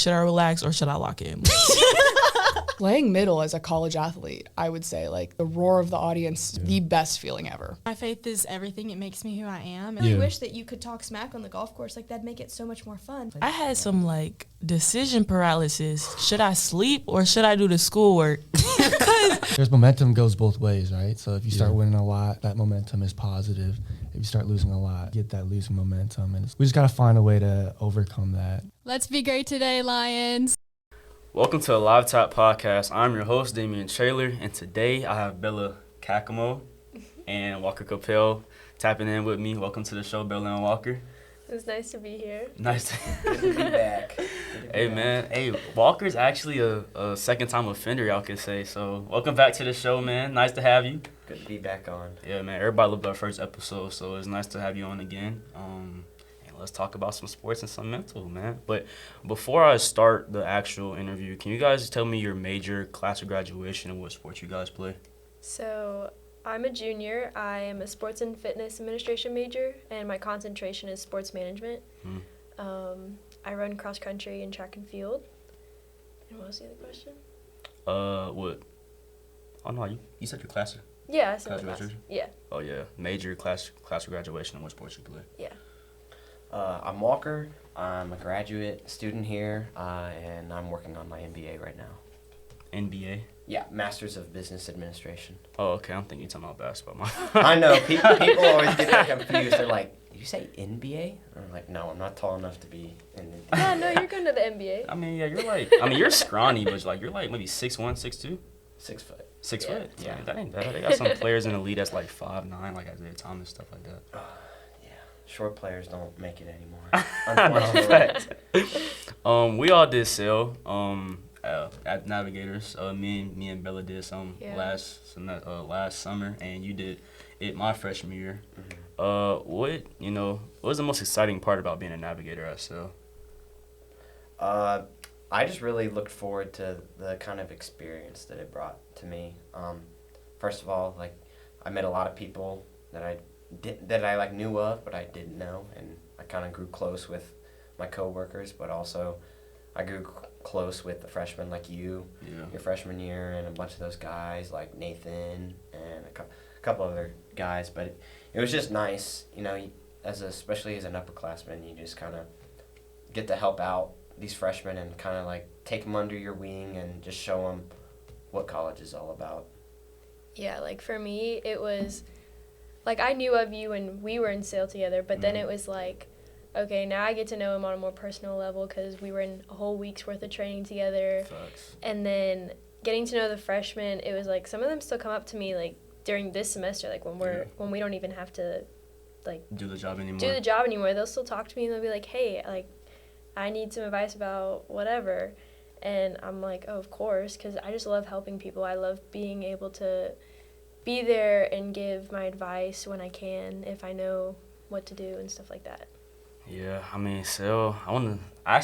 should I relax or should I lock in? Playing middle as a college athlete, I would say, like, the roar of the audience, the best feeling ever. My faith is everything. It makes me who I am. I really wish that you could talk smack on the golf course. Like, that'd make it so much more fun. I had some, like, decision paralysis. Should I sleep or should I do the schoolwork? There's momentum goes both ways, right? So if you start winning a lot, that momentum is positive. If you start losing a lot, get that losing momentum. And we just got to find a way to overcome that. Let's be great today, Lions. Welcome to a Live Talk podcast. I'm your host, Damian Trailer, and today I have Bella Caccamo and Walker Capelle tapping in with me. Welcome to the show, Bella and Walker. It's nice to be here. Nice Good to be back. Hey, man. Hey, Walker's actually a second-time offender, y'all could say. So welcome back to the show, man. Nice to have you. Good to be back on. Yeah, man. Everybody loved our first episode, so it's nice to have you on again. Let's talk about some sports and some mental, man. But before I start the actual interview, can you guys tell me your major, class of graduation, and what sports you guys play? So I'm a junior. I am a sports and fitness administration major, and my concentration is sports management. I run cross country and track and field. And what was the other question? What? Oh, no, you said your class. Yeah, I said Class my class. graduation? Yeah. Oh, yeah. Major, class of graduation, and what sports you play? Yeah. I'm Walker. I'm a graduate student here, and I'm working on my MBA right now. NBA? Yeah, Masters of Business Administration. Oh, okay. I'm thinking you're talking about basketball. I know. People always get that confused. They're like, did you say NBA? I'm like, no, I'm not tall enough to be in the Yeah, no, you're going to the NBA. I mean, yeah, you're scrawny, but you're like maybe 6'1", 6'2"? 6 foot. 6 Yeah. foot? Yeah. Man, that ain't bad. They got some players in the league that's like 5'9", like Isaiah Thomas, stuff like that. Yeah, short players don't make it anymore. Unfortunately. Fact. We all did sell at Navigators. Me and Bella did some last summer, and you did it my freshman year. What was the most exciting part about being a Navigator at SEL? I just really looked forward to the kind of experience that it brought to me. First of all, like, I met a lot of people that I knew of, but I didn't know, and I kind of grew close with my coworkers, but also I grew close with the freshmen like you, your freshman year, and a bunch of those guys like Nathan and a couple other guys. But it was just nice, especially as an upperclassman, you just kind of get to help out these freshmen and kind of like take them under your wing and just show them what college is all about. Yeah, like for me, it was like I knew of you when we were in SEL together, but then it was like, okay, now I get to know him on a more personal level because we were in a whole week's worth of training together. Facts. And then getting to know the freshmen, it was like some of them still come up to me like during this semester, like when we don't even have to like do the job anymore. They'll still talk to me and they'll be like, hey, like I need some advice about whatever. And I'm like, oh, of course, because I just love helping people. I love being able to be there and give my advice when I can, if I know what to do and stuff like that. Yeah, I mean, so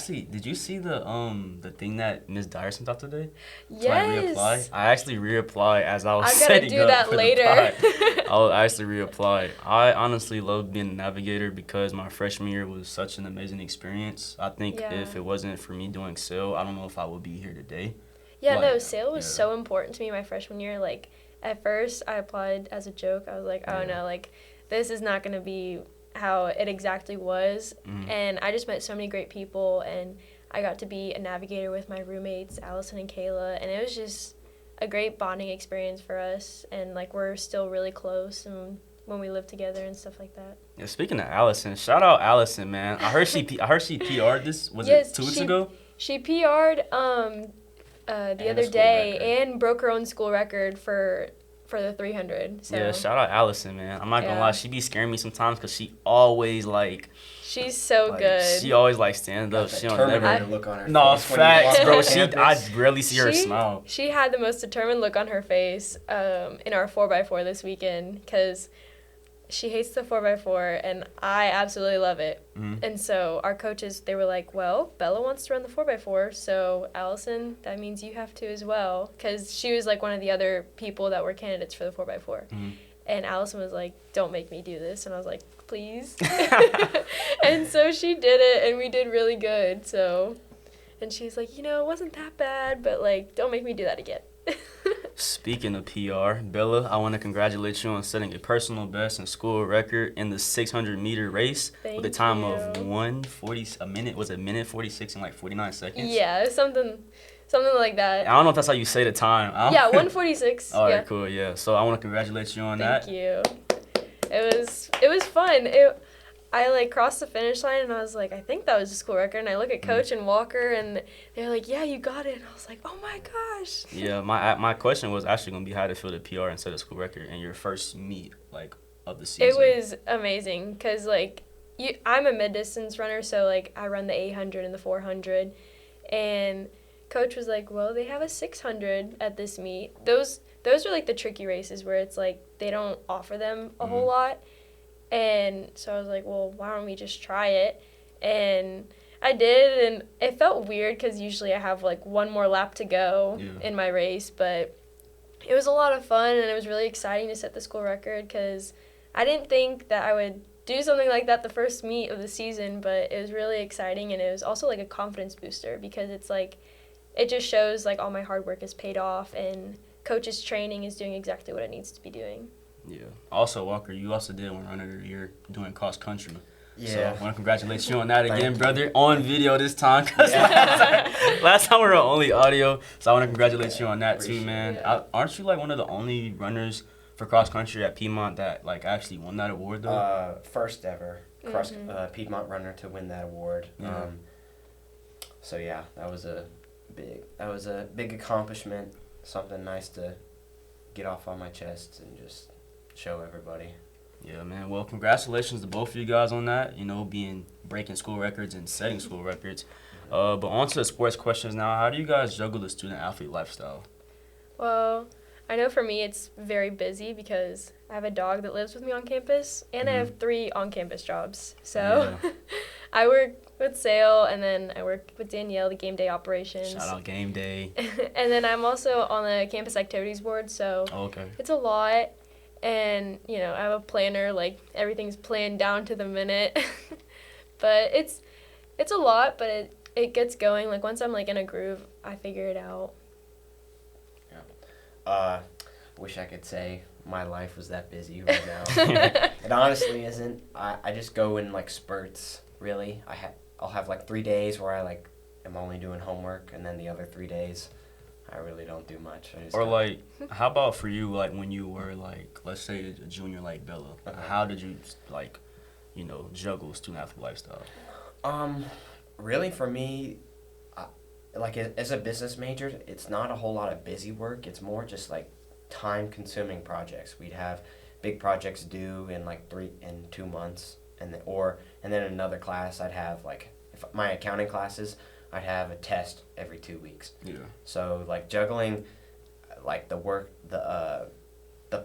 did you see the thing that Ms. Dyer sent out today? Yes. I actually reapplied as I was I gotta setting do up that for later. the pod. I will actually reapply. I honestly love being a Navigator because my freshman year was such an amazing experience. I think if it wasn't for me doing SEL, I don't know if I would be here today. Yeah, SEL was so important to me my freshman year. Like, at first, I applied as a joke. I was like, oh, no, like, this is not going to be how it exactly was. And I just met so many great people, and I got to be a Navigator with my roommates, Allison and Kayla, and it was just a great bonding experience for us, and, like, we're still really close and when we live together and stuff like that. Yeah, speaking of Allison, shout out Allison, man. I heard she PR'd this, it 2 weeks ago? She PR'd the other day and broke her own school record for the 300. So. Yeah, shout out Allison, man. I'm not gonna lie, she be scaring me sometimes because she always she's so good. She always stands up. She don't never look on her No, face facts, bro. I campus. rarely see her smile. She had the most determined look on her face in our 4x4 this weekend because she hates the 4x4 and I absolutely love it. And so our coaches, they were like, well, Bella wants to run the 4x4, so Allison, that means you have to as well, because she was like one of the other people that were candidates for the 4x4. And Allison was like, don't make me do this. And I was like, please. And so she did it, and we did really good. So And she's like, you know, it wasn't that bad, but like, don't make me do that again. Speaking of PR, Bella, I want to congratulate you on setting a personal best and school record in the 600-meter race with a time of 1:40 a minute. Was it a minute 46 and like 49 seconds? Yeah, something like that. I don't know if that's how you say the time. Yeah, 1:46. All right, yeah. cool. Yeah, so I want to congratulate you on that. Thank you. It was fun. I like crossed the finish line and I was like, I think that was a school record. And I look at Coach and Walker and they're like, yeah, you got it. And I was like, oh my gosh. Yeah, my question was actually gonna be how to feel the PR and set a school record in your first meet like of the season. It was amazing because like I'm a mid distance runner, so like I run the 800 and the 400, and Coach was like, well, they have a 600 at this meet. Those are like the tricky races where it's like they don't offer them a whole lot. And so I was like, well, why don't we just try it? And I did, and it felt weird because usually I have like one more lap to go in my race, but it was a lot of fun, and it was really exciting to set the school record because I didn't think that I would do something like that the first meet of the season, but it was really exciting, and it was also like a confidence booster because it's like it just shows like all my hard work has paid off, and Coach's training is doing exactly what it needs to be doing. Yeah. Also, Walker, you also did one runner of the year doing cross country. Yeah. So I want to congratulate you on that again, brother. On video this time, because last time we were only audio. So I want to congratulate you on that too, man. Aren't you like one of the only runners for cross country at Piedmont that like actually won that award though? First ever Piedmont runner to win that award. Yeah. So yeah, that was a big accomplishment. Something nice to get off on my chest and just show everybody. Yeah, man. Well, congratulations to both of you guys on that. You know, breaking school records and setting school records. But on to the sports questions now. How do you guys juggle the student-athlete lifestyle? Well, I know for me it's very busy because I have a dog that lives with me on campus, and I have 3 on-campus jobs. So I work with Sale, and then I work with Danielle, the game day operations. Shout out game day. And then I'm also on the campus activities board, so it's a lot. And, you know, I have a planner, like, everything's planned down to the minute. But it's a lot, but it gets going. Like, once I'm, like, in a groove, I figure it out. Yeah. Wish I could say my life was that busy right now. It honestly isn't. I just go in, like, spurts, really. I'll have, like, 3 days where I, like, am only doing homework, and then the other 3 days I really don't do much. Or like, how about for you, like when you were like, let's say a junior like Bella, how did you like, you know, juggle student-athlete lifestyle? Really for me, like as a business major, it's not a whole lot of busy work. It's more just like time-consuming projects. We'd have big projects due in like 2 months, and then another class I'd have like if my accounting classes. I'd have a test every 2 weeks. Yeah. So like juggling, like the work, the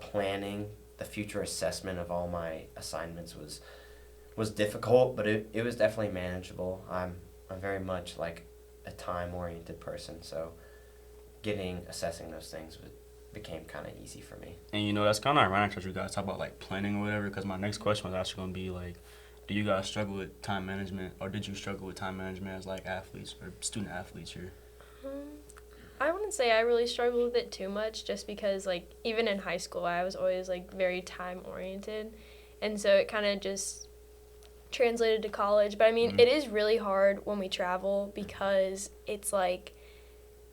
planning, the future assessment of all my assignments was difficult, but it was definitely manageable. I'm very much like a time-oriented person, so assessing those things became kind of easy for me. And you know that's kind of ironic that you guys talk about like planning or whatever, because my next question was actually gonna be like, do you guys struggle with time management, or did you struggle with time management as like athletes or student athletes here? I wouldn't say I really struggled with it too much, just because like even in high school I was always like very time oriented, and so it kind of just translated to college. But I mean, it is really hard when we travel because it's like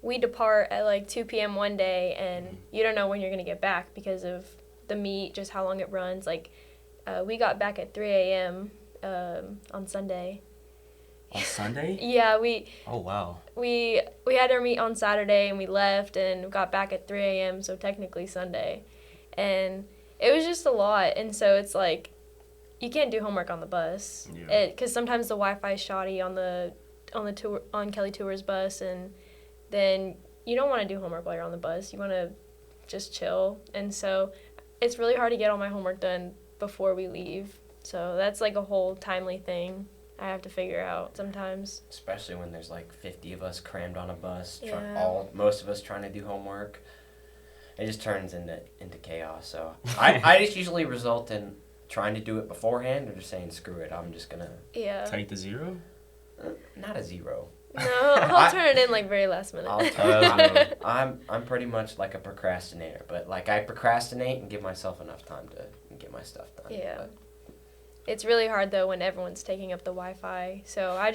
we depart at like 2 p.m. one day and you don't know when you're gonna get back because of the meet, just how long it runs. Like we got back at 3 a.m. On Sunday. On Sunday? Yeah, Oh wow. We had our meet on Saturday and we left and got back at 3 a.m. So technically Sunday, and it was just a lot. And so it's like you can't do homework on the bus, because sometimes the Wi-Fi is shoddy on the tour, on Kelly Tour's bus, and then you don't want to do homework while you're on the bus. You want to just chill, and so it's really hard to get all my homework done before we leave. So that's like a whole timely thing I have to figure out sometimes. Especially when there's like 50 of us crammed on a bus, Yeah. most of us trying to do homework. It just turns into chaos. So I just usually result in trying to do it beforehand or just saying screw it, I'm just gonna Yeah. Take the 0? Not a 0. No, I'll turn it in like very last minute. I'm pretty much like a procrastinator, but like I procrastinate and give myself enough time to get my stuff done. Yeah. But It's really hard though when everyone's taking up the Wi-Fi. So I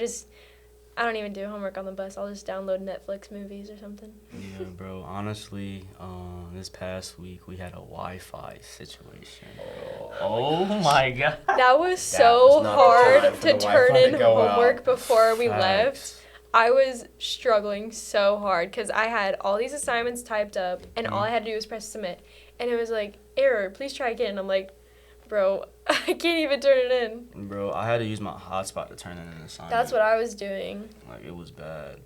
don't even do homework on the bus. I'll just download Netflix movies or something. Yeah, bro. Honestly, this past week we had a Wi-Fi situation. Oh my god. That was was so not the time hard for to the turn Wi-Fi in to go out. homework before we Facts. left. I was struggling so hard because I had all these assignments typed up and all I had to do was press submit. And it was like, error, please try again. I'm like, bro, I can't even turn it in. Bro, I had to use my hotspot to turn in an assignment. That's what I was doing. Like, it was bad.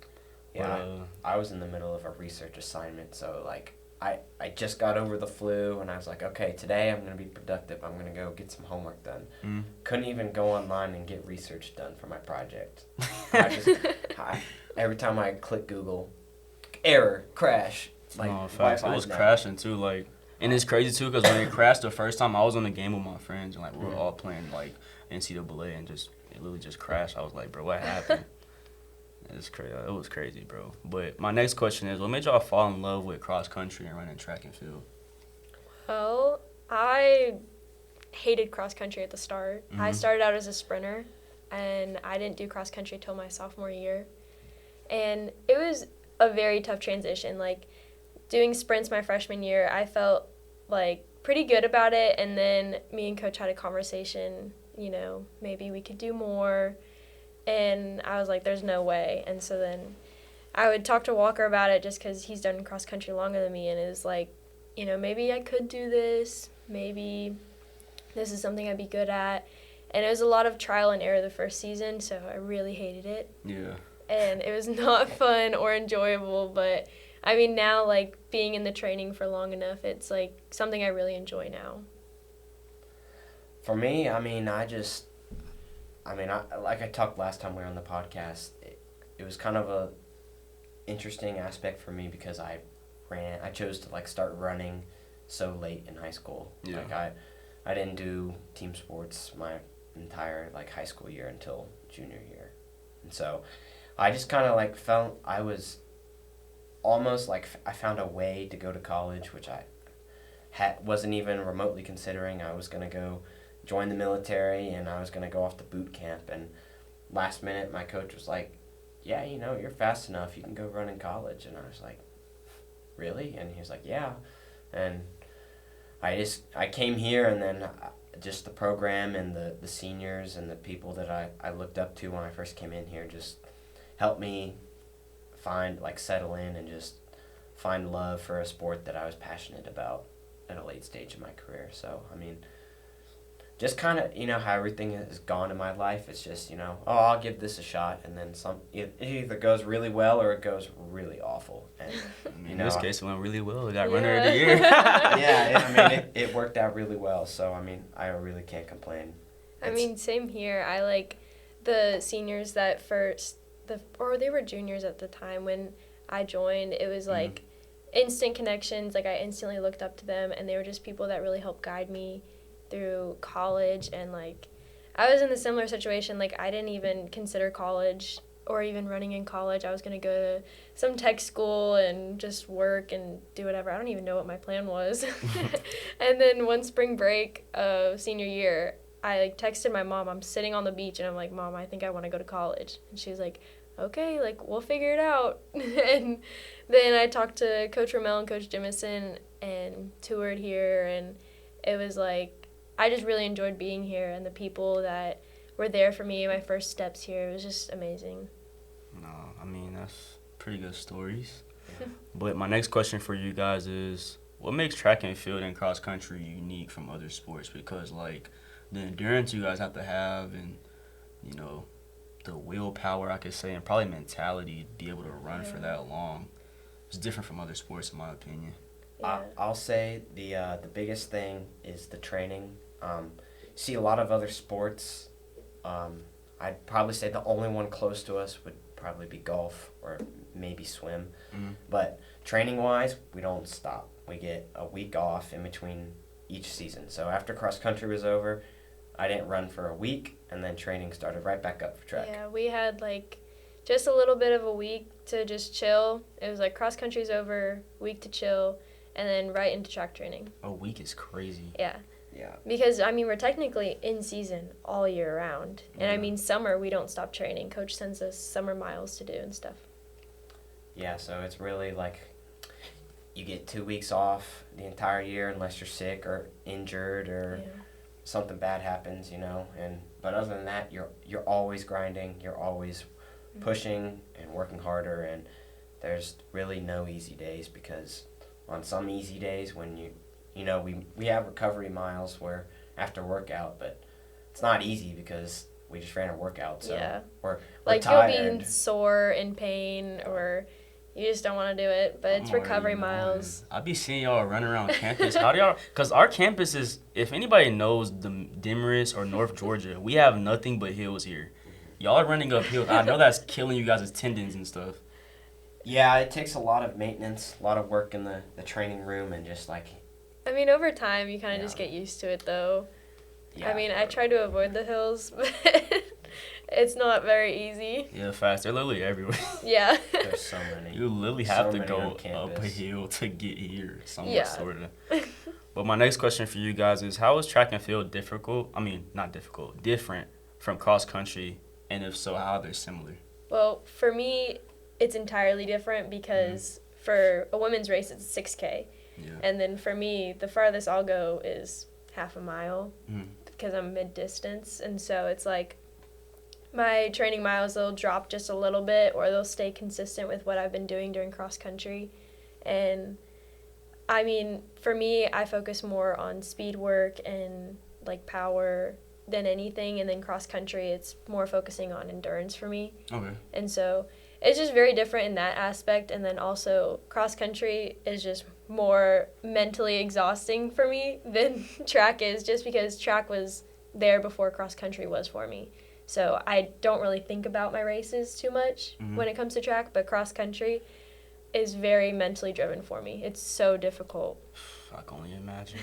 yeah, But, I was in the middle of a research assignment, so like I just got over the flu and I was like, okay, today I'm gonna be productive. I'm gonna go get some homework done. Couldn't even go online and get research done for my project. Every time I click Google, error, crash. Like no, facts. It Wi-Fi's was down. crashing too. Like, and it's crazy too because when it crashed the first time, I was on the game with my friends and like we were all playing like NCAA and it literally just crashed. I was like, bro, what happened? It's crazy. It was crazy, bro. But my next question is, what made y'all fall in love with cross country and running track and field? Well, I hated cross country at the start. I started out as a sprinter, and I didn't do cross country till my sophomore year. And it was a very tough transition. Like, doing sprints my freshman year, I felt, like, pretty good about it. And then me and Coach had a conversation, you know, maybe we could do more. And I was like, there's no way. And so then I would talk to Walker about it just because he's done cross country longer than me. And it was like, you know, maybe I could do this. Maybe this is something I'd be good at. And it was a lot of trial and error the first season, so I really hated it. Yeah. And it was not fun or enjoyable. But, I mean, now, like, being in the training for long enough, it's, like, something I really enjoy now. For me, I mean, like I talked last time we were on the podcast, it was kind of a interesting aspect for me because I chose to like start running so late in high school. Yeah. Like I didn't do team sports my entire like high school year until junior year. And so I just kind of like felt I was almost like I found a way to go to college, which I wasn't even remotely considering. I was going to go join the military and I was going to go off to boot camp, and last minute my coach was like, yeah, you know, you're fast enough, you can go run in college. And I was like, really? And he was like, yeah. And I came here, and then just the program and the seniors and the people that I looked up to when I first came in here just helped me settle in and just find love for a sport that I was passionate about at a late stage of my career. So, I mean, just kind of, you know, how everything has gone in my life. It's just, you know, I'll give this a shot, and then it either goes really well or it goes really awful. And, In this case, it went really well. It got runner of the year. I mean, it worked out really well. So, I mean, I really can't complain. I mean, same here. I like the seniors that they were juniors at the time when I joined. It was like instant connections. Like, I instantly looked up to them, and they were just people that really helped guide me through college. And like, I was in a similar situation. Like, I didn't even consider college or even running in college. I was going to go to some tech school and just work and do whatever. I don't even know what my plan was. And then one spring break of senior year, I like texted my mom. I'm sitting on the beach and I'm like, Mom, I think I want to go to college. And she was like, okay, like, we'll figure it out. And then I talked to Coach Rommel and Coach Jemison and toured here, and it was like, I just really enjoyed being here, and the people that were there for me, my first steps here, it was just amazing. No, I mean, that's pretty good stories. But my next question for you guys is, what makes track and field and cross country unique from other sports? Because, like, the endurance you guys have to have, and, you know, the willpower, I could say, and probably mentality to be able to run for that long. It's different from other sports, in my opinion. Yeah. I'll say the biggest thing is the training. See a lot of other sports. I'd probably say the only one close to us would probably be golf or maybe swim. But training-wise, we don't stop. We get a week off in between each season. So after cross country was over, I didn't run for a week, and then training started right back up for track. Yeah, we had like just a little bit of a week to just chill. It was like cross country's over, week to chill, and then right into track training. A week is crazy. Yeah. Yeah. Because, I mean, we're technically in season all year round. And, I mean, summer, we don't stop training. Coach sends us summer miles to do and stuff. Yeah, so it's really like you get 2 weeks off the entire year unless you're sick or injured or something bad happens, you know. But other than that, you're always grinding. You're always pushing and working harder. And there's really no easy days because on some easy days when you know, we have recovery miles where after workout, but it's not easy because we just ran a workout, so we're like tired. You'll be sore, in pain, or you just don't want to do it, but it's recovery miles. I be seeing y'all run around campus. How do y'all, because our campus is, if anybody knows the Demarest or North Georgia, we have nothing but hills here. Y'all are running up hills. I know that's killing you guys' tendons and stuff. Yeah, it takes a lot of maintenance, a lot of work in the training room, and just like, I mean, over time, you kind of just get used to it, though. Yeah, I mean, I try to avoid the hills, but it's not very easy. Yeah, facts. They're literally everywhere. Yeah. There's so many. You literally have to go up a hill to get here, somewhat, sort of. But my next question for you guys is, how is track and field different from cross country? And if so, how are they similar? Well, for me, it's entirely different because for a women's race, it's 6K. Yeah. And then for me, the farthest I'll go is half a mile because I'm mid-distance. And so it's like my training miles, they'll drop just a little bit or they'll stay consistent with what I've been doing during cross country. And I mean, for me, I focus more on speed work and like power than anything. And then cross country, it's more focusing on endurance for me. Okay. And so it's just very different in that aspect. And then also cross country is just more mentally exhausting for me than track is, just because track was there before cross country was for me. So I don't really think about my races too much when it comes to track, but cross country is very mentally driven for me. It's so difficult. I can only imagine.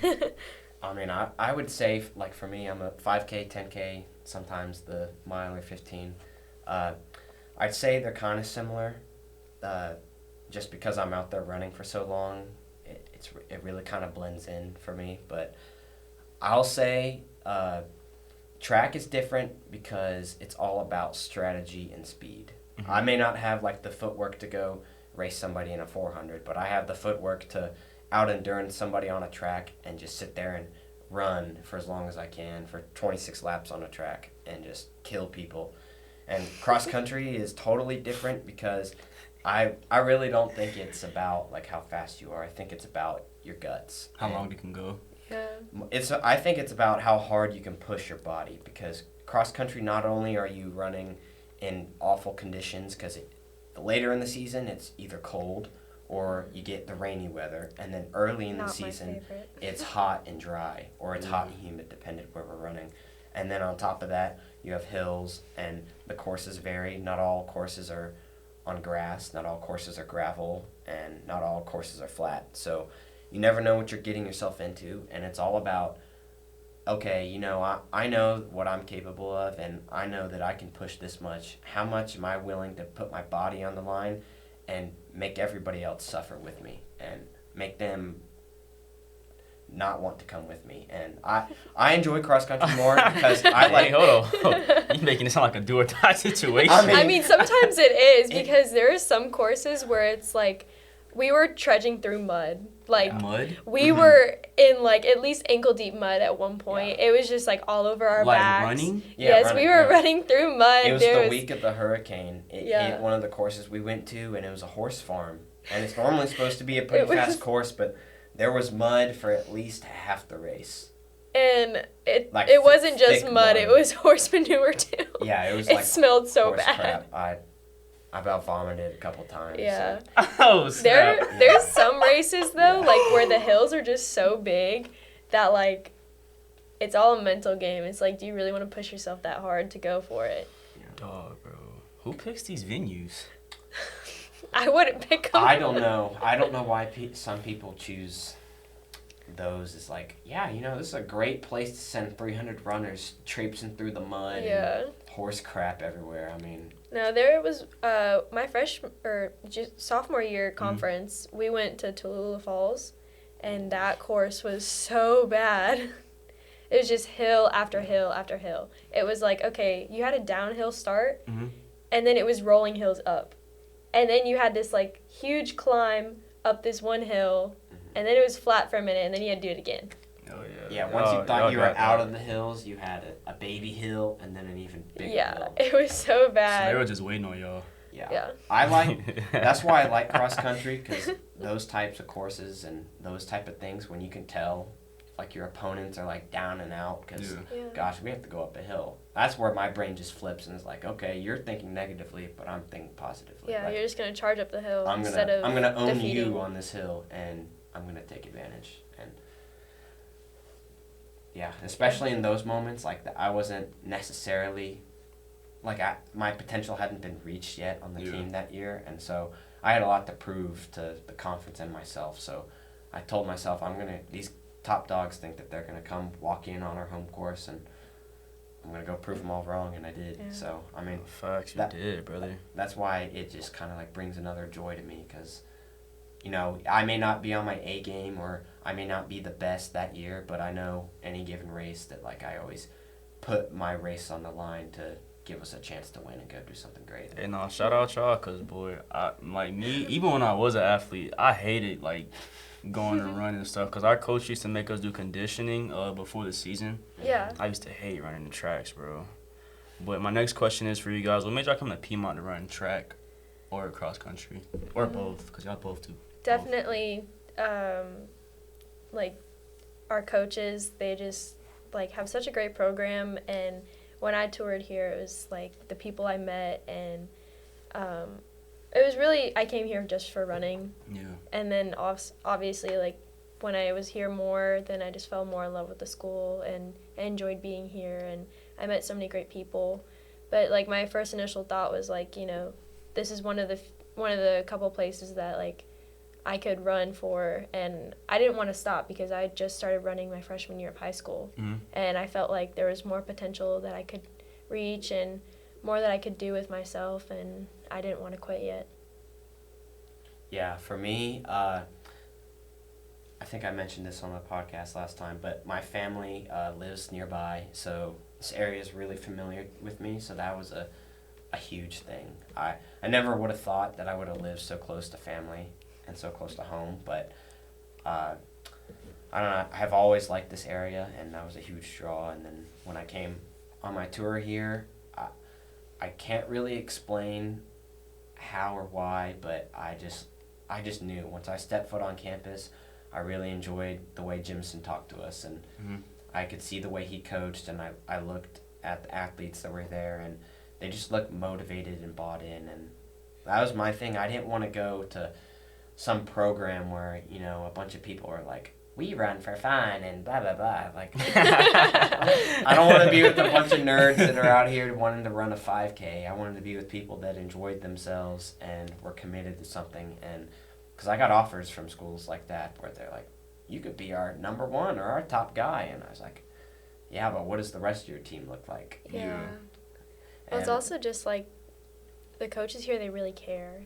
I mean, I would say, like, for me, I'm a 5K, 10K, sometimes the mile or 15. I'd say they're kind of similar, just because I'm out there running for so long. It really kind of blends in for me. But I'll say track is different because it's all about strategy and speed. I may not have, like, the footwork to go race somebody in a 400, but I have the footwork to out-endurance somebody on a track and just sit there and run for as long as I can for 26 laps on a track and just kill people. And cross-country is totally different because I really don't think it's about, like, how fast you are. I think it's about your guts. How long you can go. Yeah. I think it's about how hard you can push your body, because cross-country, not only are you running in awful conditions, because later in the season it's either cold or you get the rainy weather, and then early in the season it's hot and dry, or it's hot and humid, depending where we're running. And then on top of that, you have hills, and the courses vary. Not all courses are on grass, not all courses are gravel, and not all courses are flat. So you never know what you're getting yourself into, and it's all about, okay, you know, I know what I'm capable of, and I know that I can push this much. How much am I willing to put my body on the line and make everybody else suffer with me and make them not want to come with me? And I enjoy cross country more because I like. Hey, hold on. You're making it sound like a do or die situation. I mean, sometimes it is, because there are some courses where it's like we were trudging through mud. Like, mud? We were in, like, at least ankle-deep mud at one point. Yeah. It was just, like, all over our backs. Like running? Yes, running, we were running through mud. It was the week of the hurricane. It hit one of the courses we went to, and it was a horse farm. And it's normally supposed to be a pretty fast course, but there was mud for at least half the race. And it wasn't just mud. It was horse manure, too. Yeah, it was it smelled so bad. Crap. I about vomited a couple times. Yeah. So. Oh, snap. There's some races, though, like, where the hills are just so big that, like, it's all a mental game. It's like, do you really want to push yourself that hard to go for it? Dog, bro. Who picks these venues? I wouldn't pick them. I don't know. I don't know why some people choose those. It's like, yeah, you know, this is a great place to send 300 runners traipsing through the mud and horse crap everywhere. I mean, No, there was my sophomore year conference. We went to Tallulah Falls, and that course was so bad. It was just hill after hill after hill. It was like, okay, you had a downhill start, and then it was rolling hills up, and then you had this like huge climb up this one hill, and then it was flat for a minute, and then you had to do it again. Oh yeah. Yeah, once you thought you were out of the hills, you had a baby hill and then an even bigger hill. It was so bad. So they were just waiting on y'all. Yeah. That's why I like cross country, because those types of courses and those type of things, when you can tell, like your opponents are like down and out, because gosh, we have to go up a hill. That's where my brain just flips and is like, okay, you're thinking negatively, but I'm thinking positively. Yeah, like, you're just gonna charge up the hill I'm instead of gonna own defeating. you on this hill, and I'm gonna take advantage. And yeah, especially in those moments, like I wasn't necessarily, like my potential hadn't been reached yet on the team that year, and so I had a lot to prove to the conference and myself. So I told myself, these top dogs think that they're gonna come walk in on our home course, and I'm gonna go prove them all wrong, and I did. Yeah. So I mean, facts, you did, brother. That's why it just kind of like brings another joy to me, because I may not be on my A game, or I may not be the best that year, but I know any given race that like I always put my race on the line to give us a chance to win and go do something great. Hey, no, shout out y'all, cause boy, even when I was an athlete, I hated like going to run and stuff, cause our coach used to make us do conditioning before the season. Yeah. I used to hate running the tracks, bro. But my next question is for you guys: what made y'all come to Piedmont to run track, or cross country, or both? Cause y'all both do. Definitely, like our coaches, they just like have such a great program, and when I toured here, it was like the people I met, and it was really, I came here just for running. Yeah. And then obviously, like when I was here more, then I just fell more in love with the school, and I enjoyed being here, and I met so many great people. But like my first initial thought was like, this is one of the couple places that like I could run for, and I didn't want to stop because I just started running my freshman year of high school, and I felt like there was more potential that I could reach and more that I could do with myself, and I didn't want to quit yet. Yeah, for me, I think I mentioned this on the podcast last time, but my family lives nearby, so this area is really familiar with me, so that was a huge thing. I never would have thought that I would have lived so close to family and so close to home, but I don't know, I have always liked this area, and that was a huge draw. And then when I came on my tour here, I can't really explain how or why, but I just knew once I stepped foot on campus, I really enjoyed the way Jimson talked to us, and I could see the way he coached, and I looked at the athletes that were there, and they just looked motivated and bought in, and that was my thing. I didn't want to go to some program where, a bunch of people are like, we run for fun and blah, blah, blah. Like, I don't want to be with a bunch of nerds that are out here wanting to run a 5K. I wanted to be with people that enjoyed themselves and were committed to something. And because I got offers from schools like that where they're like, you could be our number one or our top guy. And I was like, yeah, but what does the rest of your team look like? Yeah. Well, it's also just like the coaches here, they really care.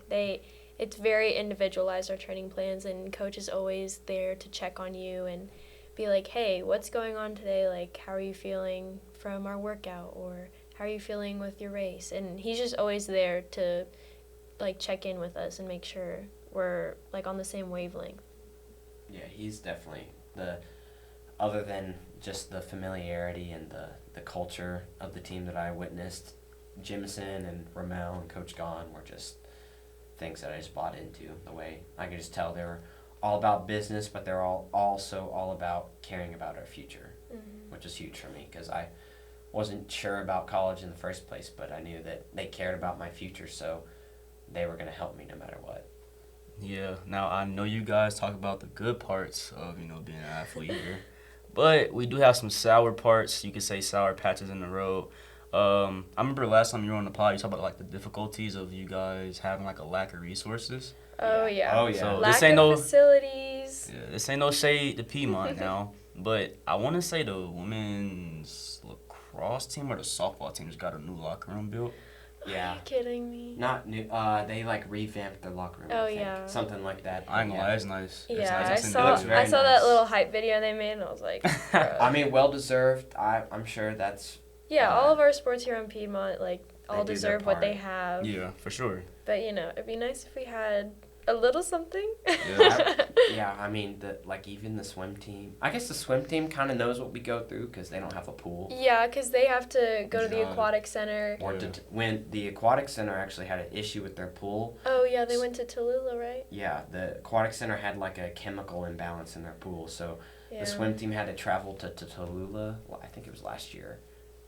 It's very individualized, our training plans, and coach is always there to check on you and be like, hey, what's going on today? Like, how are you feeling from our workout, or how are you feeling with your race? And he's just always there to like check in with us and make sure we're like on the same wavelength. Yeah, he's definitely other than just the familiarity and the culture of the team that I witnessed, Jimson and Ramel and Coach Gahn were just things that I just bought into. The way I could just tell they were all about business, but they're also all about caring about our future, which is huge for me, because I wasn't sure about college in the first place, but I knew that they cared about my future, so they were going to help me no matter what. Yeah. Now, I know you guys talk about the good parts of, being an athlete here, but we do have some sour parts. You could say sour patches in the road. I remember last time you were on the pod, you talked about like the difficulties of you guys having like a lack of resources. Oh yeah. Oh yeah. So Lack this ain't of no facilities. Yeah, this ain't no shade to Piedmont now, but I want to say the women's lacrosse team or the softball team just got a new locker room built. Yeah. Are you kidding me? Not new. They like revamped their locker room. Oh, I think. yeah. Something like that. I ain't gonna lie, it's nice. It's Yeah, nice. I I've seen saw. It looks very I saw nice. that little hype video they made, and I was like, bro. I mean, well deserved. I'm sure that's. Yeah, all of our sports here on Piedmont, like, all do their deserve what they part. have. Yeah, for sure. But, you know, it'd be nice if we had a little something. Yeah, I mean, even the swim team. I guess the swim team kind of knows what we go through because they don't have a pool. Yeah, because they have to go to the John. aquatic center. Or when the aquatic center actually had an issue with their pool. Oh, yeah, they went to Tallulah, right? Yeah, the aquatic center had like a chemical imbalance in their pool, so Yeah. the swim team had to travel to Tallulah. Well, I think it was last year,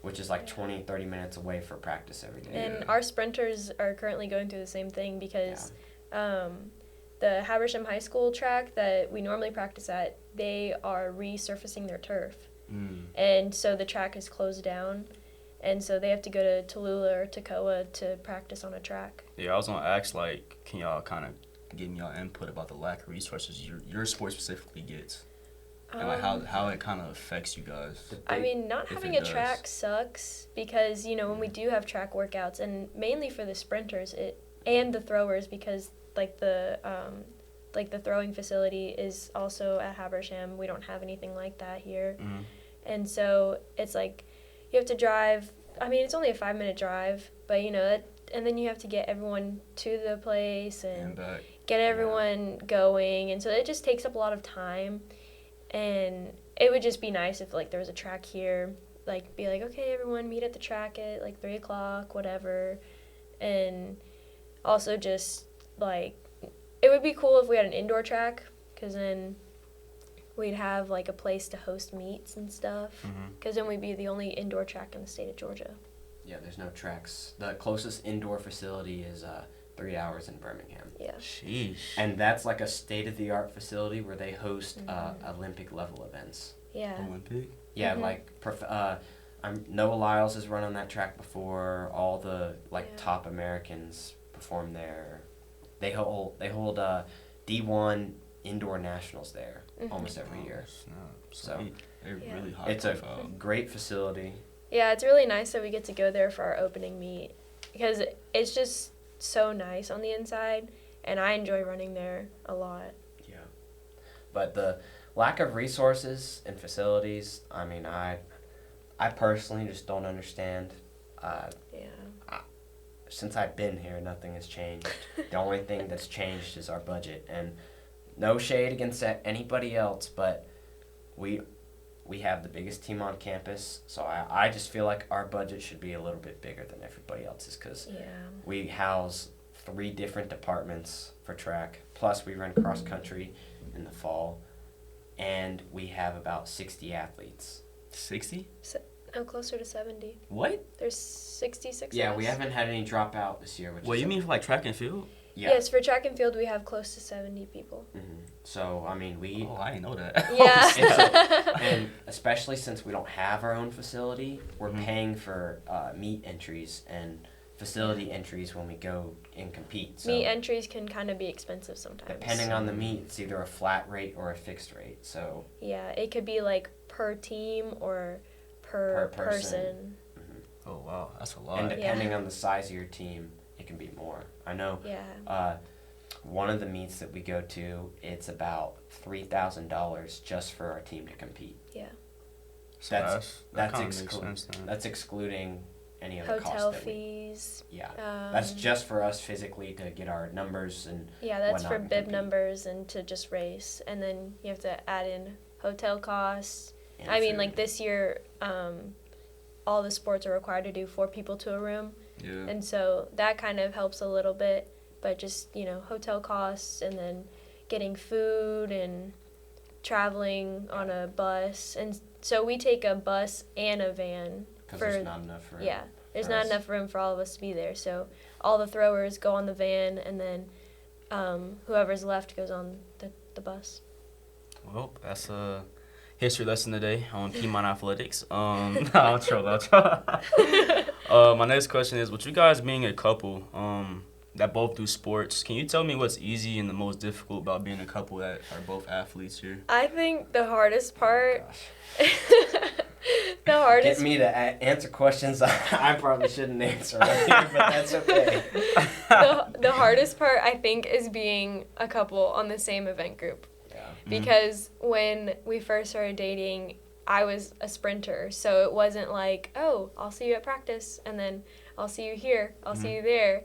which is like 20, 30 minutes away for practice every day. And our sprinters are currently going through the same thing because the Habersham High School track that we normally practice at, they are resurfacing their turf. And so the track is closed down. And so they have to go to Tallulah or Toccoa to practice on a track. Yeah, I was gonna ask, like, can y'all kind of give me y'all input about the lack of resources your sport specifically gets? And like how it kind of affects you guys. I mean, not if having it a does. track sucks because, you know, when we do have track workouts, and mainly for the sprinters and the throwers, because like the throwing facility is also at Habersham. We don't have anything like that here. And so it's like you have to drive. I mean, it's only a 5-minute drive, but you know that, and then you have to get everyone to the place and back. get everyone going, and so it just takes up a lot of time. And it would just be nice if like there was a track here, like be like, okay, everyone meet at the track at like 3:00, whatever. And also just like it would be cool if we had an indoor track, because then we'd have like a place to host meets and stuff, because then we'd be the only indoor track in the state of Georgia. Yeah, there's no tracks. The closest indoor facility is 3 hours in Birmingham. Yeah. Sheesh. And that's like a state-of-the-art facility where they host Olympic-level events. Yeah. Olympic? Yeah, like Noah Lyles has run on that track before. All the top Americans perform there. They hold D1 indoor nationals there almost every year. So they're really high it's profile. a great facility. Yeah, it's really nice that we get to go there for our opening meet, because it's just so nice on the inside, and I enjoy running there a lot. Yeah. But the lack of resources and facilities, I mean, I personally just don't understand. Since I've been here, nothing has changed. The only thing that's changed is our budget. And no shade against anybody else, but we have the biggest team on campus, so I just feel like our budget should be a little bit bigger than everybody else's, because we house 3 different departments for track, plus we run cross country in the fall, and we have about 60 athletes. 60? No, closer to 70. What? There's 66 Yeah, of us. we haven't had any dropout this year. What, you mean for like track and field? Yeah. Yes, for track and field we have close to 70 people. So, I mean, Oh, I didn't know that. Yeah. And especially since we don't have our own facility, we're paying for meet entries and facility entries when we go and compete. So Meet entries can kind of be expensive sometimes. depending on the meet, it's either a flat rate or a fixed rate. So Yeah, it could be like per team or per person. Oh, wow. That's a lot. and depending on the size of your team, it can be more. I know. Yeah. One of the meets that we go to, it's about $3,000 just for our team to compete. Yeah. So that kind of makes sense then. That's excluding any other costs. Hotel fees. Yeah. That's just for us physically to get our numbers and Yeah, that's whatnot for to bib compete. numbers and to just race. And then you have to add in hotel costs. And I mean, food. like this year, all the sports are required to do 4 people to a room. Yeah. And so that kind of helps a little bit. But just, you know, hotel costs and then getting food and traveling on a bus. And so we take a bus and a van. Because there's not enough room. Yeah, there's for not us. enough room for all of us to be there. So all the throwers go on the van, and then whoever's left goes on the bus. Well, that's a history lesson today on Piedmont Athletics. I'll troll. My next question is, with you guys being a couple that both do sports, can you tell me what's easy and the most difficult about being a couple that are both athletes here? I think the hardest part The hardest. Get me to answer questions I probably shouldn't answer right here, but that's okay. The hardest part, I think, is being a couple on the same event group. Yeah. Because when we first started dating, I was a sprinter, so it wasn't like, oh, I'll see you at practice, and then I'll see you here, I'll see you there.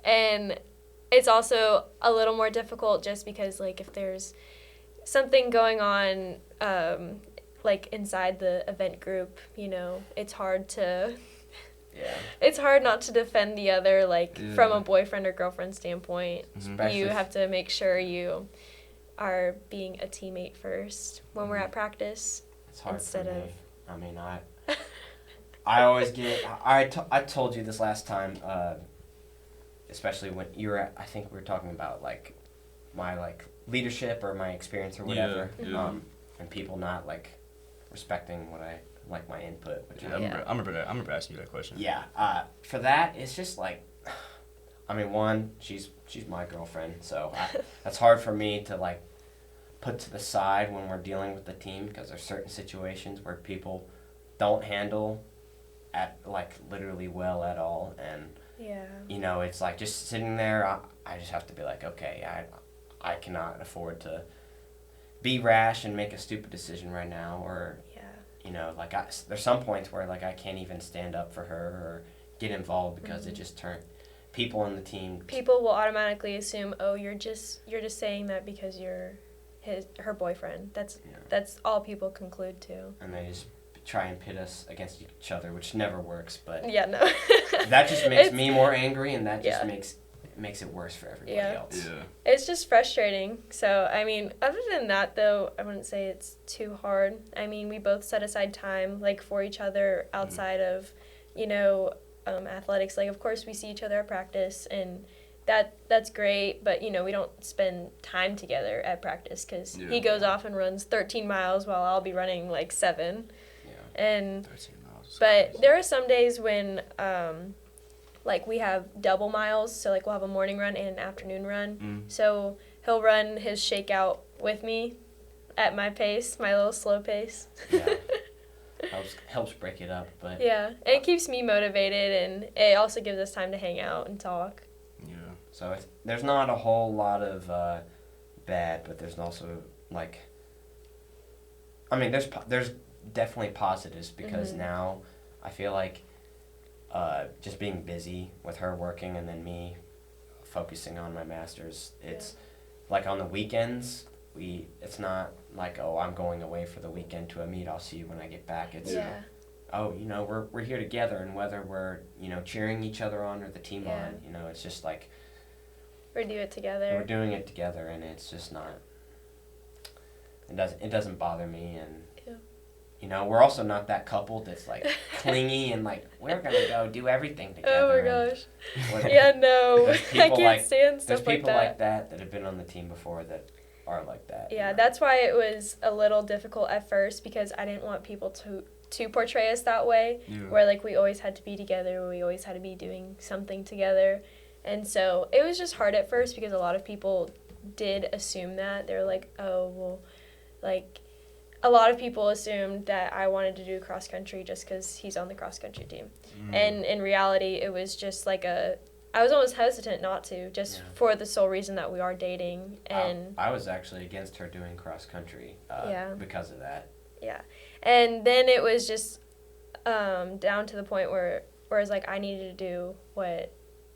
And it's also a little more difficult just because, like, if there's something going on, like, inside the event group, you know, it's hard to... Yeah. It's hard not to defend the other, like, from a boyfriend or girlfriend standpoint. Especially You have to make sure you are being a teammate first when we're at practice. It's hard instead for me. of- I mean, I always get. I told you this last time, especially when you were. I think we were talking about like my like leadership or my experience or whatever. Yeah. And people not like respecting what I like my input. Which Yeah, I remember asking you that question. Yeah. For that, it's just like, I mean, one, she's my girlfriend, so that's hard for me to like put to the side when we're dealing with the team because there's certain situations where people don't handle at like literally well at all, and you know, it's like just sitting there. I just have to be like, okay, I cannot afford to be rash and make a stupid decision right now, or you know, like there's some points where like I can't even stand up for her or get involved because it just turned people on the team. People will automatically assume, oh, you're just saying that because you're her boyfriend. That's all people conclude to. And they just try and pit us against each other, which never works. But yeah, no. That just makes me more angry, and that just makes it worse for everybody else. Yeah. It's just frustrating. So, I mean, other than that, though, I wouldn't say it's too hard. I mean, we both set aside time, like, for each other outside of, you know, athletics. Like, of course, we see each other at practice, and that's great. But, you know, we don't spend time together at practice because he goes off and runs 13 miles while I'll be running, like, 7. Yeah. And 13 miles. But there are some days when... like, we have double miles, so, like, we'll have a morning run and an afternoon run. So he'll run his shakeout with me at my pace, my little slow pace. Yeah. Helps break it up, but... Yeah, it keeps me motivated, and it also gives us time to hang out and talk. Yeah. So there's not a whole lot of bad, but there's also, like... I mean, there's definitely positives, because now I feel like... just being busy with her working and then me focusing on my master's, it's like on the weekends, it's not like, oh, I'm going away for the weekend to a meet, I'll see you when I get back. It's, oh, you know, we're here together, and whether we're, you know, cheering each other on or the team on, you know, it's just like... We do it together. We're doing it together, and it's just not... It doesn't bother me, and... You know, we're also not that couple that's, like, clingy and, like, we're going to go do everything together. Oh, my gosh. Yeah, no. I can't stand stuff like that. There's people like that have been on the team before that are like that. Yeah, that's why it was a little difficult at first, because I didn't want people to portray us that way, where, like, we always had to be together, we always had to be doing something together. And so it was just hard at first, because a lot of people did assume that. They were like, oh, well, like... A lot of people assumed that I wanted to do cross country just because he's on the cross country team. And in reality, it was just like I was almost hesitant not to, just for the sole reason that we are dating. And I was actually against her doing cross country because of that. Yeah. And then it was just down to the point where it was like I needed to do what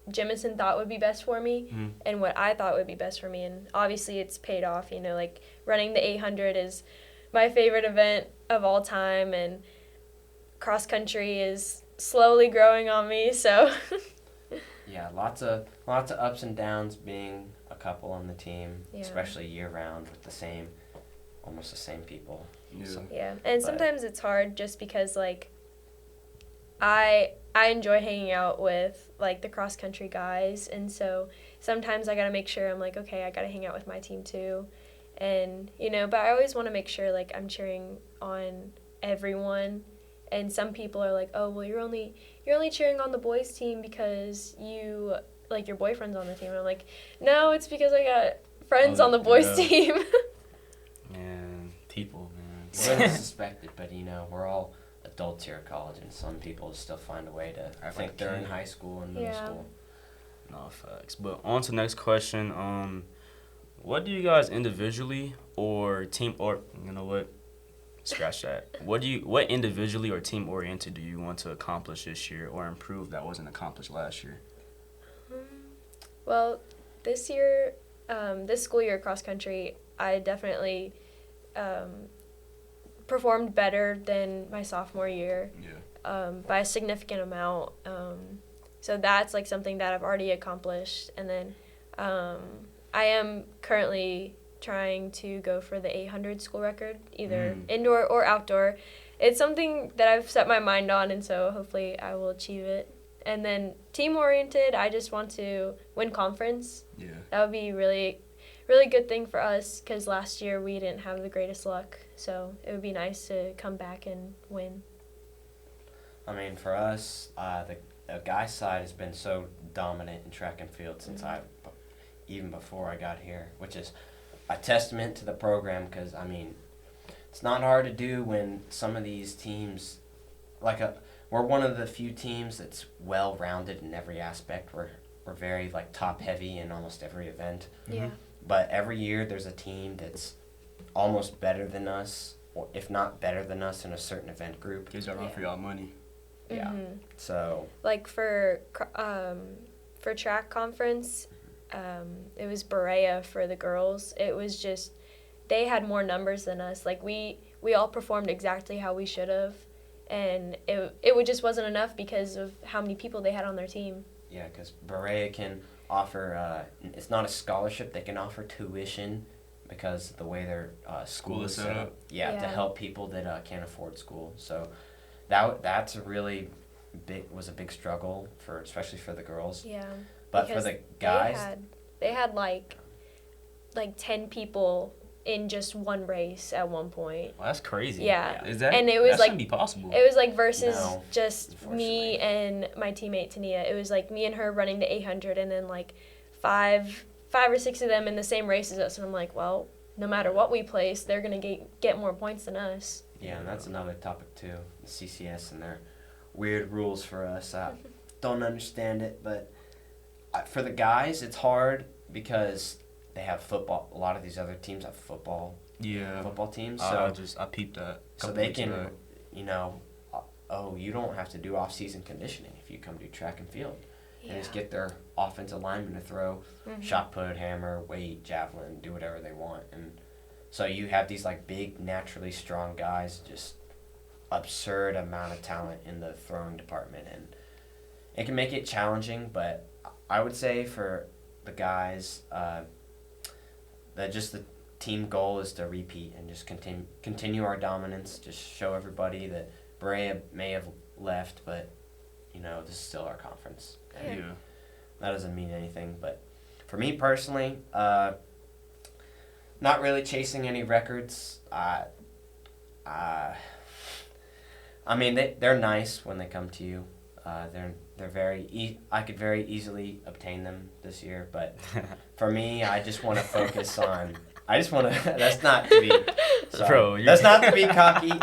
Jemison thought would be best for me and what I thought would be best for me. And obviously it's paid off, you know, like running the 800 is my favorite event of all time, and cross country is slowly growing on me, so. Yeah, lots of ups and downs being a couple on the team, especially year round with almost the same people. So, and sometimes it's hard just because, like, I enjoy hanging out with, like, the cross country guys, and so sometimes I gotta make sure I'm like, okay, I gotta hang out with my team too. And, you know, but I always want to make sure, like, I'm cheering on everyone. And some people are like, oh, well, you're only cheering on the boys' team because your boyfriend's on the team. And I'm like, no, it's because I got friends on the boys' team. Man, people, man. It's unsuspected, but, you know, we're all a adults here at college, and some people still find a way to Act think like they're in kids. high school and middle Yeah. school. No facts. But on to the next question. What do you guys individually or team or you know what? Scratch that. What individually or team oriented do you want to accomplish this year or improve that wasn't accomplished last year? Well, this year, this school year cross country, I definitely performed better than my sophomore year Yeah. by a significant amount. So that's like something that I've already accomplished. And then I am currently trying to go for the 800 school record, either indoor or outdoor. It's something that I've set my mind on, and so hopefully I will achieve it. And then team-oriented, I just want to win conference. Yeah. That would be really, really good thing for us because last year we didn't have the greatest luck. So it would be nice to come back and win. I mean, for us, the guys' side has been so dominant in track and field since even before I got here, which is a testament to the program because, I mean, it's not hard to do when some of these teams, we're one of the few teams that's well-rounded in every aspect. We're very, top-heavy in almost every event. Yeah. But every year there's a team that's almost better than us, or if not better than us in a certain event group. Kids are run for y'all money. Yeah. Mm-hmm. So. Like for track conference, it was Berea for the girls. It was just, they had more numbers than us. Like we all performed exactly how we should have. And it just wasn't enough because of how many people they had on their team. Yeah, because Berea can offer, it's not a scholarship, they can offer tuition because of the way their school is set up. Yeah, to help people that can't afford school. So that's a really was a big struggle especially for the girls. Yeah. But for the guys, they had like 10 people in just one race at one point. Well, that's crazy. Yeah. Is that? And it was that shouldn't be possible. It was versus No, just me and my teammate Tania. It was me and her running the 800, and then five or six of them in the same race as us. And I'm like, well, no matter what we place, they're gonna get more points than us. yeah, and that's another topic too, the CCS and their weird rules for us. I don't understand it, but for the guys, it's hard because they have football. A lot of these other teams have football teams. So I peeped that. So they can, you don't have to do off-season conditioning if you come do track and field. Yeah. And just get their offensive linemen to throw shot put, hammer, weight, javelin, do whatever they want. And so you have these big, naturally strong guys, just absurd amount of talent in the throwing department. And it can make it challenging, but I would say for the guys, that just the team goal is to repeat and just continue our dominance, just show everybody that Berea may have left, but this is still our conference. And that doesn't mean anything. But for me personally, not really chasing any records. I mean, they're nice when they come to you. They're very I could very easily obtain them this year, but for me, I just want to focus on. That's not to be. Bro, that's not to be cocky.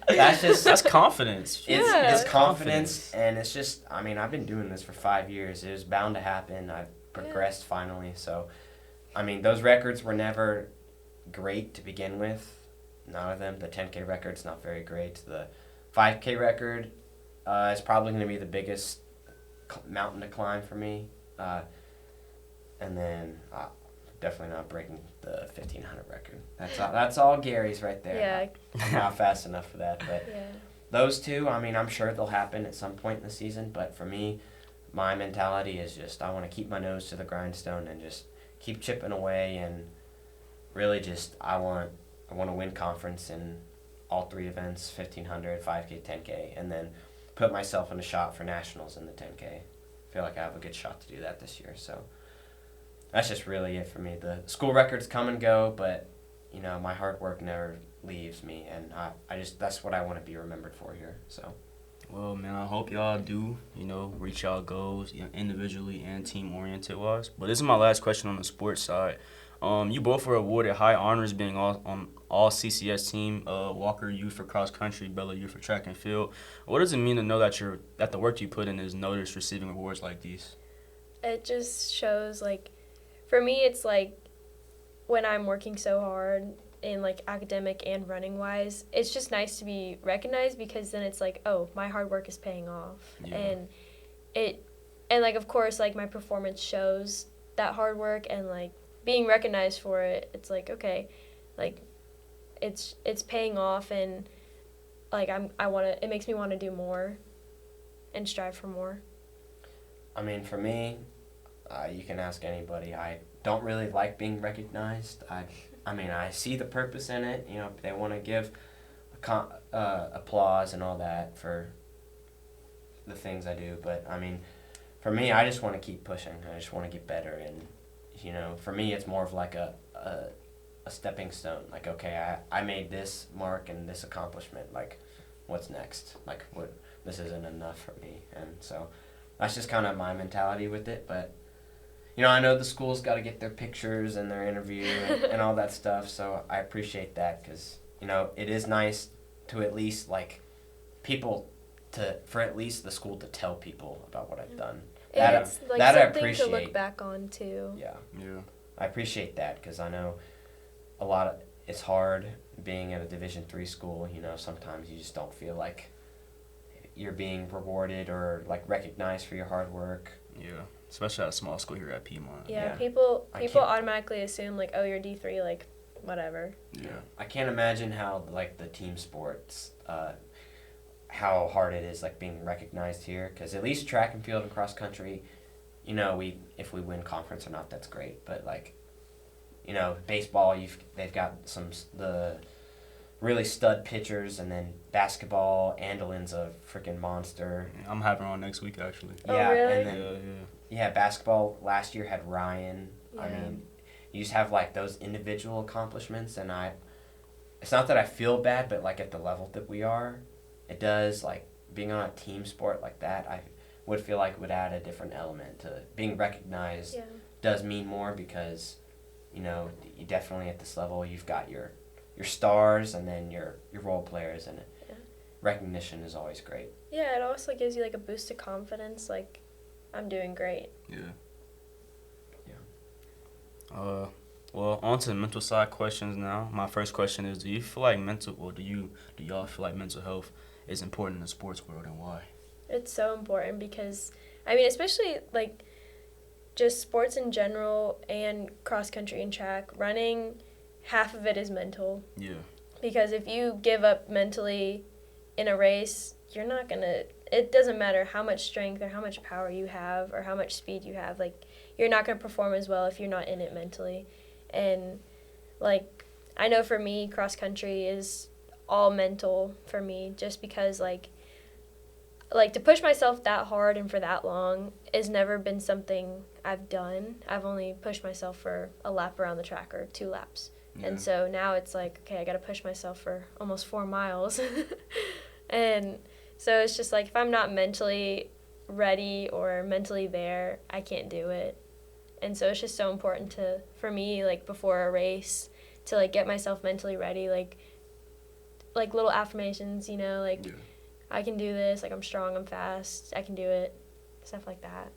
That's confidence. It's confidence, and it's just. I mean, I've been doing this for 5 years. It was bound to happen. I've progressed finally. So, I mean, those records were never great to begin with. None of them. The 10K record's not very great. The 5K record is probably going to be the biggest mountain to climb for me. And then definitely not breaking the 1500 record. That's all Gary's right there. Yeah. I'm not fast enough for that. But Yeah. those two, I mean, I'm sure they'll happen at some point in the season. But for me, my mentality is just I want to keep my nose to the grindstone and just keep chipping away and really just I want to win conference in all three events, 1500, 5K, 10K, and then put myself in a shot for nationals in the 10K. I feel like I have a good shot to do that this year. So that's just really it for me. The school records come and go, but my hard work never leaves me, and that's what I want to be remembered for here. So. Well, man, I hope y'all do, reach y'all goals individually and team-oriented wise. But this is my last question on the sports side. You both were awarded high honors being on all CCS team, Walker Youth for cross country, Bella Youth for track and field. What does it mean to know that the work you put in is noticed receiving awards like these? It just shows, like, for me, it's like when I'm working so hard in like academic and running wise, it's just nice to be recognized, because then it's like, oh, my hard work is paying off. Yeah. And like, of course, like, my performance shows that hard work, and like being recognized for it, it's like, okay, like it's paying off, and like it makes me want to do more and strive for more. I mean, for me, you can ask anybody. I don't really like being recognized. I mean, I see the purpose in it. You know, they want to give applause and all that for the things I do. But, I mean, for me, I just want to keep pushing. I just want to get better. And, you know, for me, it's more of like a stepping stone. Like, okay, I made this mark and this accomplishment. Like, what's next? Like, this isn't enough for me. And so that's just kind of my mentality with it. But, you know, I know the school's got to get their pictures and their interview and all that stuff, so I appreciate that, because, you know, it is nice to at least, like, for at least the school to tell people about what I've done. And it's like that something I appreciate. to look back on too. Yeah. Yeah. I appreciate that, because I know it's hard being at a Division III school. You know, sometimes you just don't feel like you're being rewarded or, like, recognized for your hard work. Yeah. Especially at a small school here at Piedmont. Yeah, people automatically assume, like, oh, you're D3, like, whatever. Yeah. I can't imagine how, like, the team sports, how hard it is, like, being recognized here. Because at least track and field and cross country, you know, if we win conference or not, that's great. But, like, you know, baseball, they've got the really stud pitchers, and then basketball, Andelin's a freaking monster. Yeah, I'm having her on next week, actually. Oh, Yeah, really? and then basketball last year had Ryan. Yeah. I mean, you just have, like, those individual accomplishments, and it's not that I feel bad, but, like, at the level that we are, it does, like, being on a team sport like that, I would feel like it would add a different element to being recognized. Yeah. Does mean more, because, you know, you definitely at this level, you've got your stars and then your role players, and recognition is always great. Yeah, it also gives you, like, a boost of confidence, like, I'm doing great. Yeah. Well, on to the mental side questions now. My first question is, do y'all feel like mental health is important in the sports world, and why? It's so important, because, I mean, especially, like, just sports in general and cross country and track, running, half of it is mental. Yeah. Because if you give up mentally in a race, you're not going to, it doesn't matter how much strength or how much power you have or how much speed you have, like, you're not going to perform as well if you're not in it mentally. And, like, I know for me, cross country is all mental for me, just because, like to push myself that hard and for that long has never been something I've done. I've only pushed myself for a lap around the track or 2 laps. Yeah. And so now it's like, okay, I got to push myself for almost 4 miles. And so it's just like, if I'm not mentally ready or mentally there, I can't do it. And so it's just so important for me, like, before a race, to, like, get myself mentally ready, like little affirmations, you know, like, yeah. I can do this, like, I'm strong, I'm fast, I can do it, stuff like that.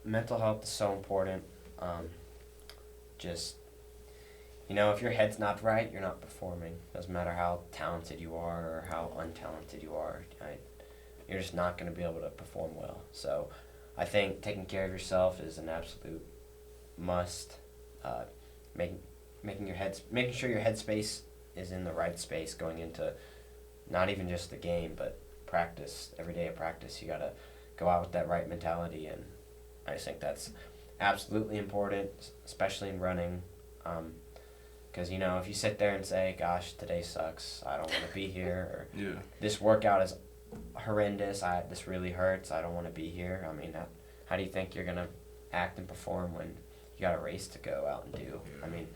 Mental health is so important. Just, you know, if your head's not right, you're not performing. Doesn't matter how talented you are or how untalented you are. You're just not going to be able to perform well. So I think taking care of yourself is an absolute must. Making sure your headspace is in the right space going into not even just the game, but practice. Every day of practice, you got to go out with that right mentality, and I just think that's absolutely important, especially in running. Because, you know, if you sit there and say, gosh, today sucks, I don't want to be here, or this workout is horrendous, this really hurts, I don't want to be here. I mean, how do you think you're going to act and perform when you got a race to go out and do? I mean,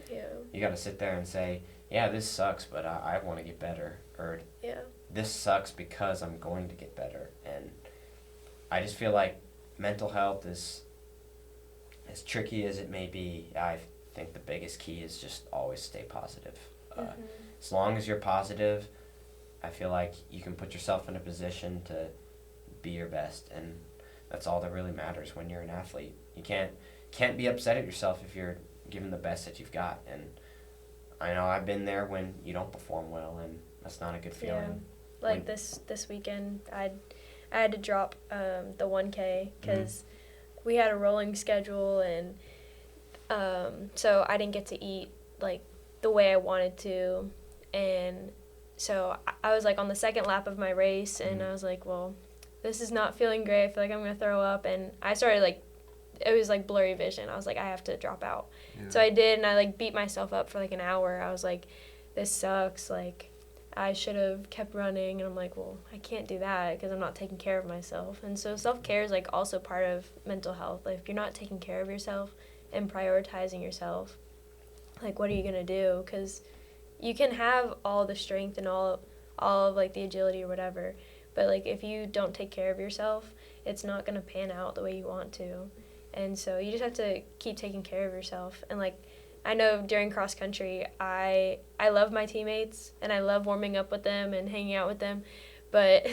you got to sit there and say, yeah, this sucks, but I want to get better, or this sucks because I'm going to get better. And I just feel like mental health is as tricky as it may be, I think the biggest key is just always stay positive. As long as you're positive, I feel like you can put yourself in a position to be your best, and that's all that really matters when you're an athlete. You can't be upset at yourself if you're giving the best that you've got, and I know I've been there when you don't perform well, and that's not a good feeling. Yeah. Like this weekend, I had to drop the 1K because we had a rolling schedule, and so I didn't get to eat like the way I wanted to, and so I was like on the second lap of my race, and I was like, well, this is not feeling great. I feel like I'm gonna throw up, and I started like, it was like blurry vision. I was like, I have to drop out. Yeah. So I did, and I like beat myself up for like an hour. I was like, this sucks. Like, I should have kept running, and I'm like, well, I can't do that because I'm not taking care of myself. And so self-care is like also part of mental health. Like, if you're not taking care of yourself and prioritizing yourself, like, what are you gonna do? Because you can have all the strength and all of like the agility or whatever, but like if you don't take care of yourself, it's not gonna pan out the way you want to. And so you just have to keep taking care of yourself. And like, I know during cross country, I love my teammates and I love warming up with them and hanging out with them, but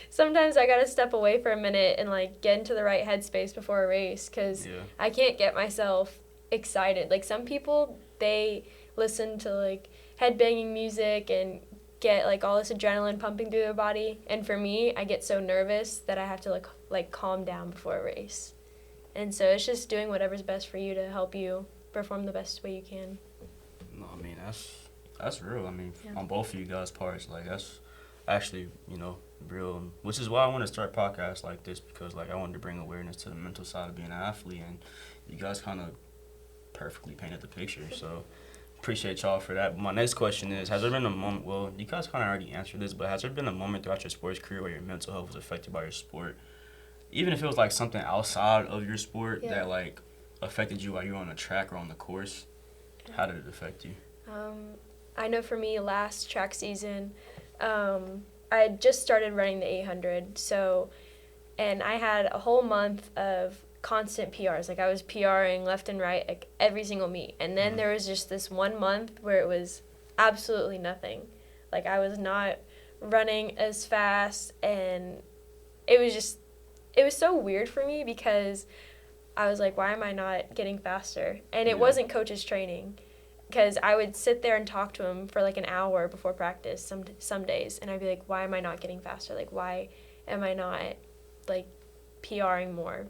sometimes I gotta step away for a minute and like get into the right headspace before a race, because I can't get myself excited. Like, some people, they listen to like headbanging music and get like all this adrenaline pumping through their body, and for me, I get so nervous that I have to like calm down before a race. And so it's just doing whatever's best for you to help you perform the best way you can. No, I mean, that's real. I mean, on both of you guys' parts, like, that's actually, you know, real, which is why I want to start podcasts like this, because like I wanted to bring awareness to the mental side of being an athlete, and you guys kind of perfectly painted the picture. So appreciate y'all for that. But my next question is, has there been a moment, well, you guys kind of already answered this, but has there been a moment throughout your sports career where your mental health was affected by your sport? Even if it was like something outside of your sport that like affected you while you were on the track or on the course, how did it affect you? I know for me, last track season, I had just started running the 800, and I had a whole month of constant PRs. Like, I was PRing left and right, like every single meet. And then there was just this 1 month where it was absolutely nothing. Like, I was not running as fast, and it was so weird for me, because I was like, why am I not getting faster? And it wasn't coach's training, because I would sit there and talk to him for like an hour before practice some days, and I'd be like, why am I not getting faster? Like, why am I not like PRing more?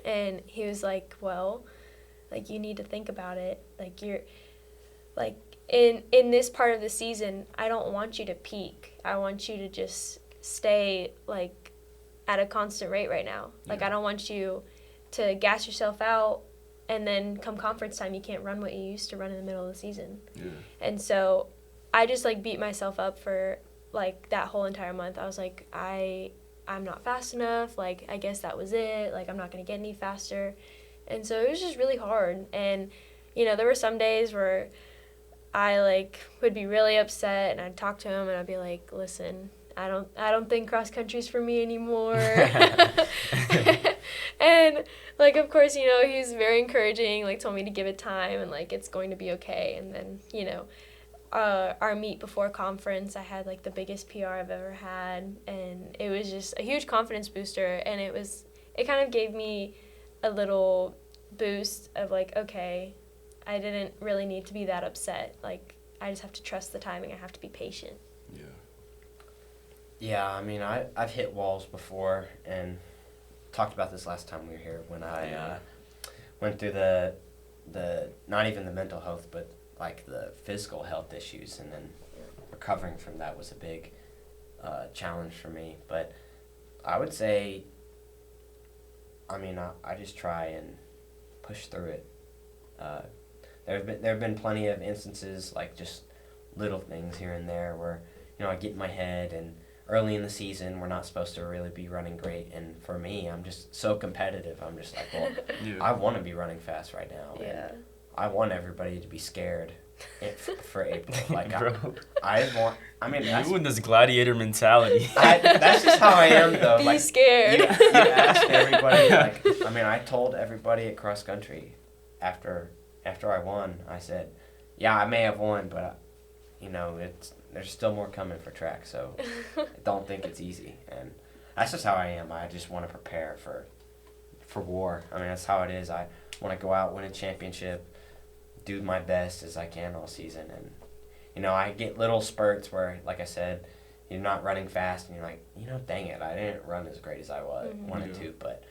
And he was like, well, like, you need to think about it. Like, you're like, in this part of the season, I don't want you to peak. I want you to just stay like at a constant rate right now. Like, I don't want you to gas yourself out, and then come conference time, you can't run what you used to run in the middle of the season. And so I just like beat myself up for like that whole entire month. I was like, I'm not fast enough. Like, I guess that was it. Like, I'm not going to get any faster. And so it was just really hard. And, you know, there were some days where I like would be really upset, and I'd talk to him, and I'd be like, listen, I don't think cross country's for me anymore. And like, of course, you know, he's very encouraging, like told me to give it time, and like, it's going to be okay. And then, you know, our meet before conference, I had like the biggest PR I've ever had, and it was just a huge confidence booster. And it kind of gave me a little boost of like, okay, I didn't really need to be that upset. Like, I just have to trust the timing. I have to be patient. Yeah, I mean, I've hit walls before, and talked about this last time we were here, when I went through the not even the mental health, but like the physical health issues, and then recovering from that was a big challenge for me. But I would say, I mean, I just try and push through it. There have been plenty of instances, like just little things here and there, where, you know, I get in my head, and early in the season, we're not supposed to really be running great. And for me, I'm just so competitive. I'm just like, well, I want to be running fast right now. And I want everybody to be scared. for April. Like Bro. I mean, that's, You in this gladiator mentality. that's just how I am, though. Be Like, scared. you ask everybody. Like, I mean, I told everybody at cross country after I won. I said, "Yeah, I may have won, but you know, there's still more coming for track. So don't think it's easy." And that's just how I am. I just want to prepare for war. I mean, that's how it is. I want to go out, win a championship, do my best as I can all season. And, you know, I get little spurts where, like I said, you're not running fast and you're like, you know, dang it, I didn't run as great as I wanted to. But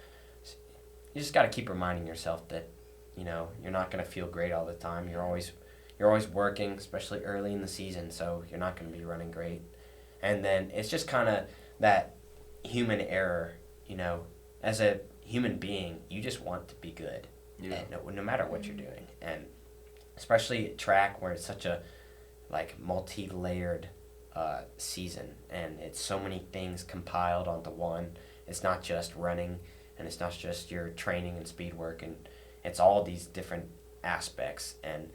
you just got to keep reminding yourself that, you know, you're not going to feel great all the time. You're always working, especially early in the season, so you're not going to be running great. And then it's just kind of that human error, you know, as a human being, you just want to be good, no matter what you're doing. And especially at track where it's such a like multi-layered season, and it's so many things compiled onto one. It's not just running, and it's not just your training and speed work, and it's all these different aspects. And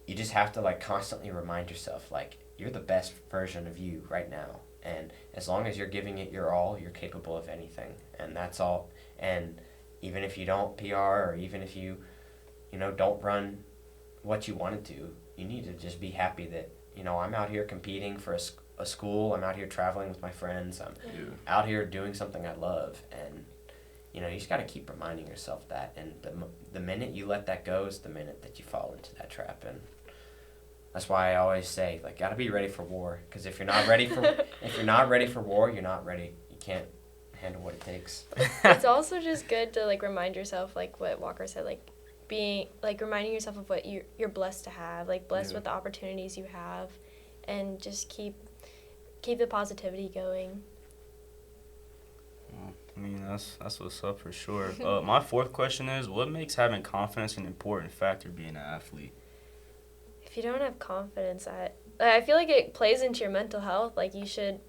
you just have to like constantly remind yourself, like, you're the best version of you right now. And as long as you're giving it your all, you're capable of anything. And that's all. And even if you don't PR, or even if you know, don't run what you wanted to, you need to just be happy that, you know, I'm out here competing for a school. I'm out here traveling with my friends. I'm out here doing something I love. And, you know, you just got to keep reminding yourself that. And the minute you let that go is the minute that you fall into that trap. And that's why I always say, like, gotta be ready for war. Because if you're not ready for war, you're not ready. You can't handle what it takes. It's also just good to like remind yourself, like what Walker said, like being like reminding yourself of what you're blessed to have, like blessed with the opportunities you have, and just keep the positivity going. I mean, that's what's up for sure. My fourth question is, what makes having confidence an important factor being an athlete? If you don't have confidence, I feel like it plays into your mental health. Like you should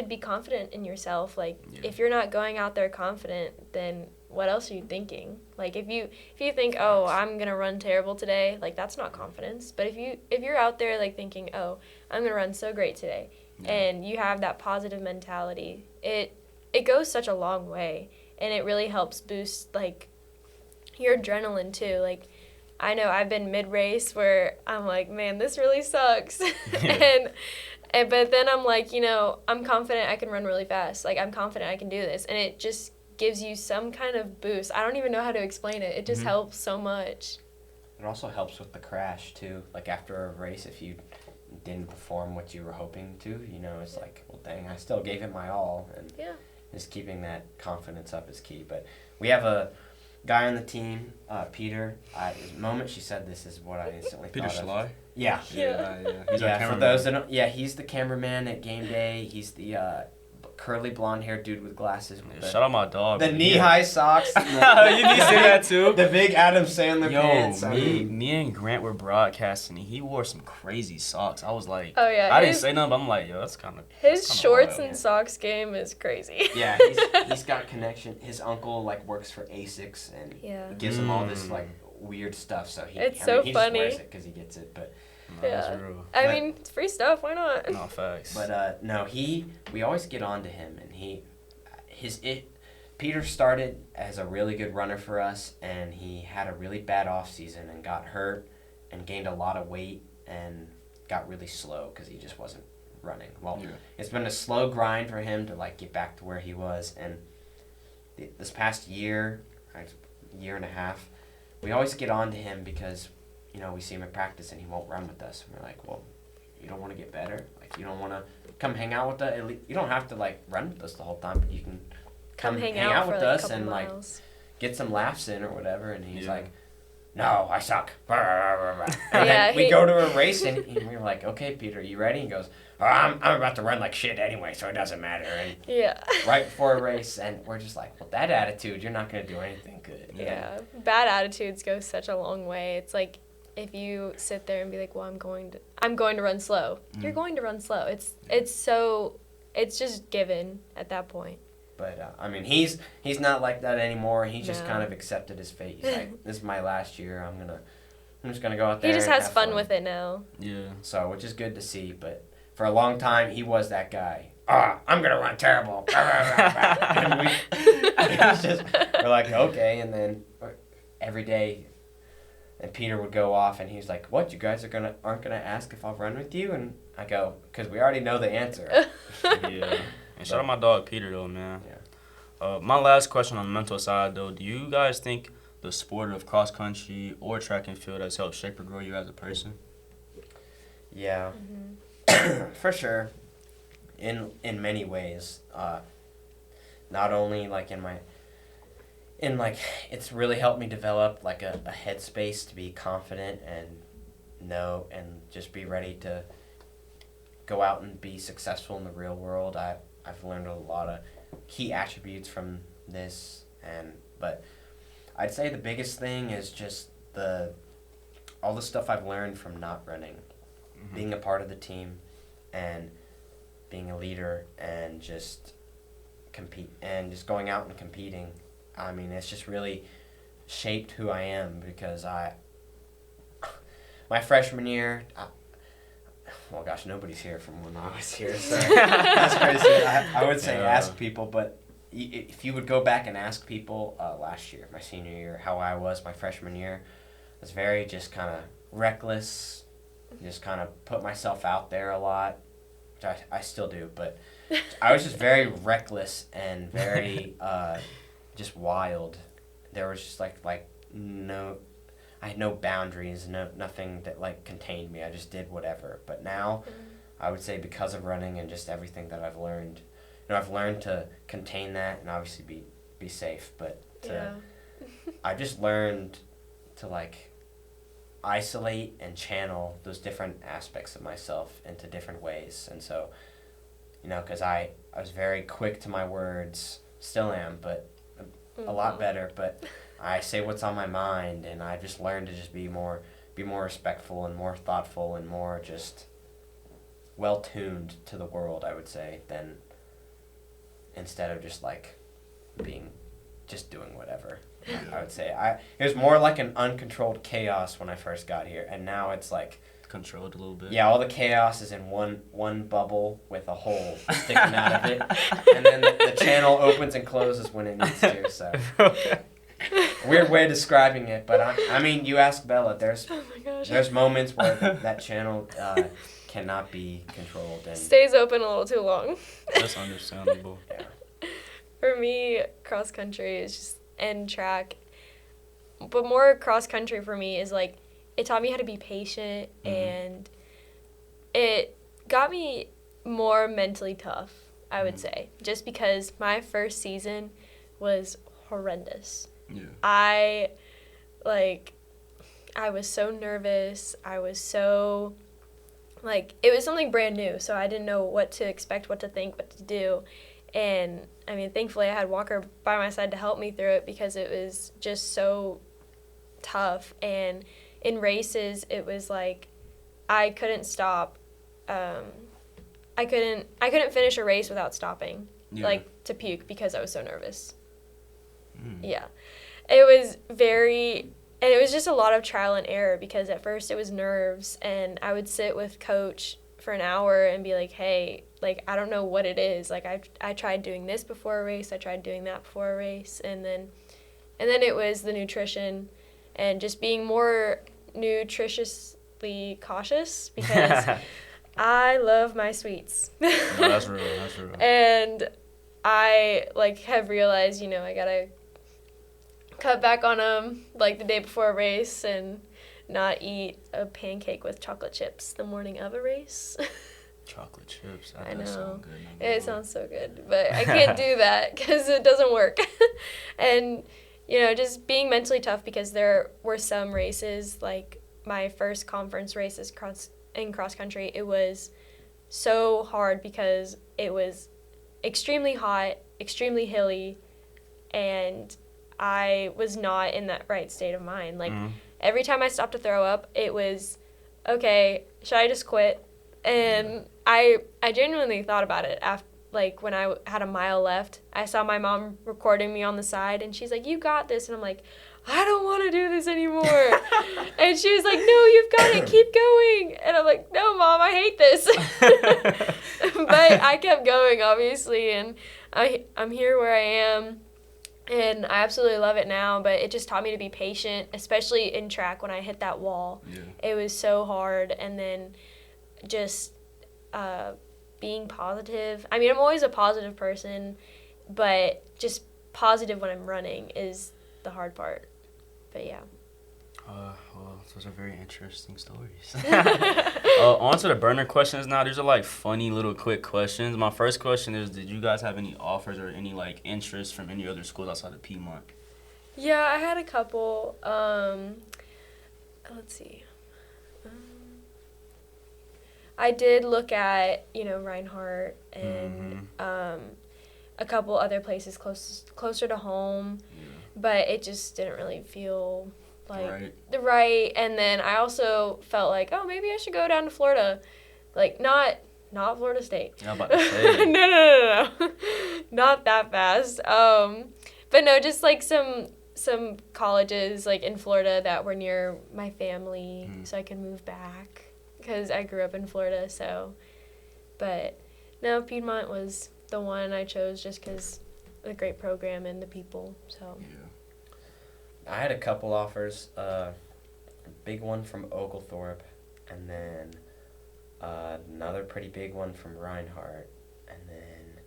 be confident in yourself. Like if you're not going out there confident, then what else are you thinking? Like if you think, oh, I'm gonna run terrible today, like that's not confidence. But if you're out there like thinking, oh, I'm gonna run so great today, and you have that positive mentality, it goes such a long way, and it really helps boost like your adrenaline too. Like I know I've been mid-race where I'm like, man, this really sucks. and but then I'm like, you know, I'm confident I can run really fast. Like I'm confident I can do this. And it just gives you some kind of boost. I don't even know how to explain it. It just helps so much. It also helps with the crash too. Like after a race, if you didn't perform what you were hoping to, you know, it's like, well, dang, I still gave it my all. And just keeping that confidence up is key. But we have a guy on the team, Peter. The moment she said this is what I instantly Peter thought Schley? of. Yeah. He's our for those that don't, he's the cameraman at game day. He's the curly blonde-haired dude with glasses. With Shout out my dog. The knee-high socks. You need to say that too? The big Adam Sandler pants. Me and Grant were broadcasting, and he wore some crazy socks. I was like, oh yeah, I didn't say nothing, but I'm like, yo, that's kind of his shorts and socks game is crazy. Yeah, he's got connection. His uncle like works for ASICS, and he gives him all this like weird stuff. So he he just funny. wears it because he gets it, but. I mean, it's free stuff. Why not? No, facts. But we always get on to him, and Peter started as a really good runner for us, and he had a really bad off season and got hurt and gained a lot of weight and got really slow because he just wasn't running. Well, it's been a slow grind for him to like get back to where he was, and this past year and a half, we always get on to him because, you know, we see him at practice and he won't run with us. And we're like, well, you don't want to get better? Like, you don't want to come hang out with us? You don't have to, like, run with us the whole time, but you can come hang out with us and, miles. Like, get some laughs in or whatever. And he's like, no, I suck. And then we go to a race and we're like, okay, Peter, you ready? He goes, oh, I'm about to run like shit anyway, so it doesn't matter. And right before a race, and we're just like, well, that attitude, you're not going to do anything good. Yeah, bad attitudes go such a long way. It's like, if you sit there and be like, well, I'm going to run slow. You're going to run slow. It's just given at that point. But I mean, he's not like that anymore. He just kind of accepted his fate. He's like, this is my last year. I'm I'm just gonna go out there. He just and has have fun with it now. Yeah. So, which is good to see. But for a long time, he was that guy. I'm gonna run terrible. And we're like, okay. And then every day, and Peter would go off, and he's like, "What? You guys aren't gonna ask if I'll run with you?" And I go, "Because we already know the answer." Yeah. And shout out my dog Peter though, man. Yeah. My last question on the mental side though, do you guys think the sport of cross country or track and field has helped shape or grow you as a person? Yeah, for sure. In many ways, not only like it's really helped me develop like a headspace to be confident and know and just be ready to go out and be successful in the real world. I've learned a lot of key attributes from this, but I'd say the biggest thing is just all the stuff I've learned from not running, being a part of the team, and being a leader, and just compete, and just going out and competing. I mean, it's just really shaped who I am, because my freshman year, well, gosh, nobody's here from when I was here, so that's crazy. I would say ask people, but if you would go back and ask people last year, my senior year, how I was my freshman year, I was very just kind of reckless, just kind of put myself out there a lot, which I still do, but I was just very reckless and very just wild. There was just like no, I had no boundaries, nothing that like contained me. I just did whatever. But now, I would say because of running and just everything that I've learned, I've learned to contain that and obviously be safe. But I just learned to like isolate and channel those different aspects of myself into different ways. And so, because I was very quick to my words, still am, but a lot better. But I say what's on my mind, and I just learned to just be more respectful and more thoughtful and more just well-tuned to the world, I would say, than instead of just like just doing whatever. I would say it was more like an uncontrolled chaos when I first got here, and now it's like controlled a little bit. Yeah, all the chaos is in one bubble with a hole sticking out of it, and then the channel opens and closes when it needs to. So weird way of describing it, but I mean, you ask Bella. There's moments where that channel cannot be controlled and stays open a little too long. That's understandable. Yeah. For me, cross country is just and track, but more cross country for me is like it taught me how to be patient, and it got me more mentally tough, I would say, just because my first season was horrendous. Yeah. I was so nervous. I was so it was something brand new, so I didn't know what to expect, what to think, what to do. And I mean, thankfully I had Walker by my side to help me through it, because it was just so tough. And in races, it was like I couldn't stop. I couldn't finish a race without stopping, to puke, because I was so nervous. Yeah. It was and it was just a lot of trial and error, because at first it was nerves, and I would sit with coach for an hour and be like, hey, I don't know what it is. I tried doing this before a race. I tried doing that before a race. And then it was the nutrition and just being more nutritiously cautious, because I love my sweets. No, that's real. That's real. And I have realized, I gotta cut back on them the day before a race and not eat a pancake with chocolate chips the morning of a race. Chocolate chips. That I know. Sound good. It sounds so good, but I can't do that because it doesn't work. And, just being mentally tough, because there were some races, like my first conference races in cross country, it was so hard because it was extremely hot, extremely hilly, and I was not in that right state of mind. Every time I stopped to throw up, it was, okay, should I just quit? And I genuinely thought about it after, when I had a mile left. I saw my mom recording me on the side, and she's like, you got this. And I'm like, I don't want to do this anymore. And she was like, no, you've got it. Keep going. And I'm like, no, Mom, I hate this. But I kept going, obviously, and I'm here where I am. And I absolutely love it now, but it just taught me to be patient, especially in track when I hit that wall. Yeah. It was so hard. And then just being positive. I mean, I'm always a positive person, but just positive when I'm running is the hard part. But yeah. Well, those are very interesting stories. On to the burner questions now. These are like funny little quick questions. My first question is, did you guys have any offers or any like interest from any other schools outside of Piedmont? Yeah, I had a couple. Let's see. I did look at, Reinhardt and a couple other places closer to home, but it just didn't really feel like the right. And then I also felt like, oh, maybe I should go down to Florida, like not Florida State. I'm about to say. No, not that fast. But no, just like some colleges like in Florida that were near my family, so I could move back because I grew up in Florida. So, but no, Piedmont was the one I chose just because the great program and the people. So. Yeah. I had a couple offers, a big one from Oglethorpe, and then another pretty big one from Reinhardt, and then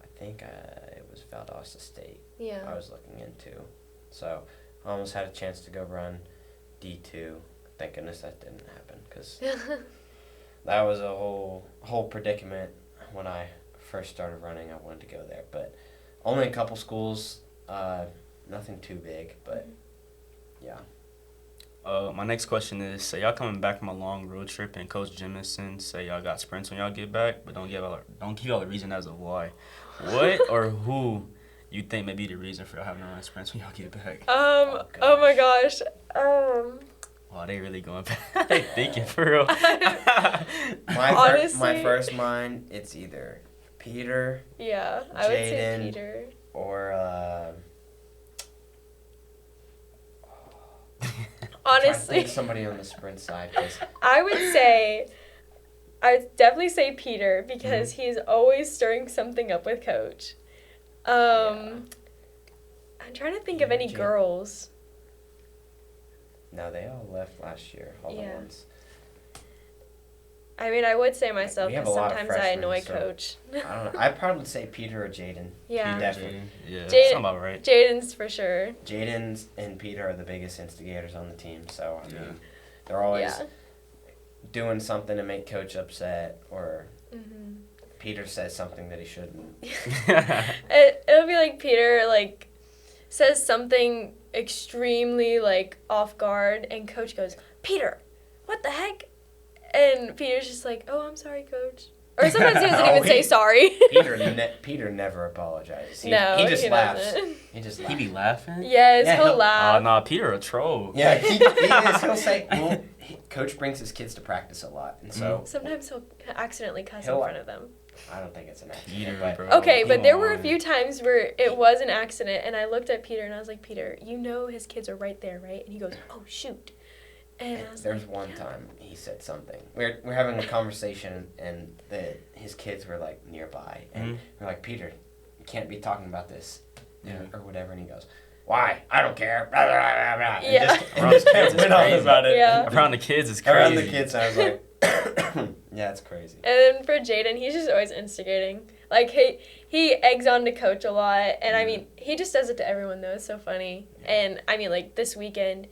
I think it was Valdosta State I was looking into. So I almost had a chance to go run D2. Thank goodness that didn't happen, because that was a whole predicament when I first started running. I wanted to go there, but only a couple schools. Nothing too big, but yeah. My next question is, say y'all coming back from a long road trip and Coach Jemison say y'all got sprints when y'all get back, but don't give y'all a reason as of why. What or who you think may be the reason for y'all having to run sprints when y'all get back? Oh my gosh. Wow, they really going back. They thinking for real. My first mind, it's either Peter. Yeah, I would say Peter. Or honestly, somebody on the sprint side. I would definitely say Peter because he's always stirring something up with Coach. I'm trying to think of any girls. No, they all left last year. All the ones. I mean, I would say myself because sometimes I annoy Coach. I don't know. I'd probably say Peter or Jaden. Yeah. Definitely. Yeah, sounds about right. Jaden's for sure. Jaden's and Peter are the biggest instigators on the team, so I mean, they're always doing something to make Coach upset, or Peter says something that he shouldn't. It'll be like Peter says something extremely off guard, and Coach goes, "Peter, what the heck?" And Peter's just like, "Oh, I'm sorry, Coach." Or sometimes he doesn't even say sorry. Peter never apologizes. He just laughs. Doesn't. He be laughing? Yes, he'll laugh. Oh, no, Peter a troll. Yeah, he is. He'll say, Coach brings his kids to practice a lot, and so... Sometimes he'll accidentally cuss in front of them. I don't think it's an accident. Peter, bro. Okay, but there were a few times where it was an accident, and I looked at Peter, and I was like, "Peter, you know his kids are right there, right?" And he goes, "Oh, shoot." And there's one time he said something. We're having a conversation, and his kids were nearby, and we're like, "Peter, you can't be talking about this, or whatever." And he goes, "Why? I don't care." Blah, blah, blah, blah. Around the kids, it's crazy about it. Yeah. Around the kids, it's crazy. Around the kids, I was like, "Yeah, it's crazy." And then for Jaden, he's just always instigating. He eggs on to Coach a lot, and I mean, he just does it to everyone though. It's so funny. And I mean, this weekend,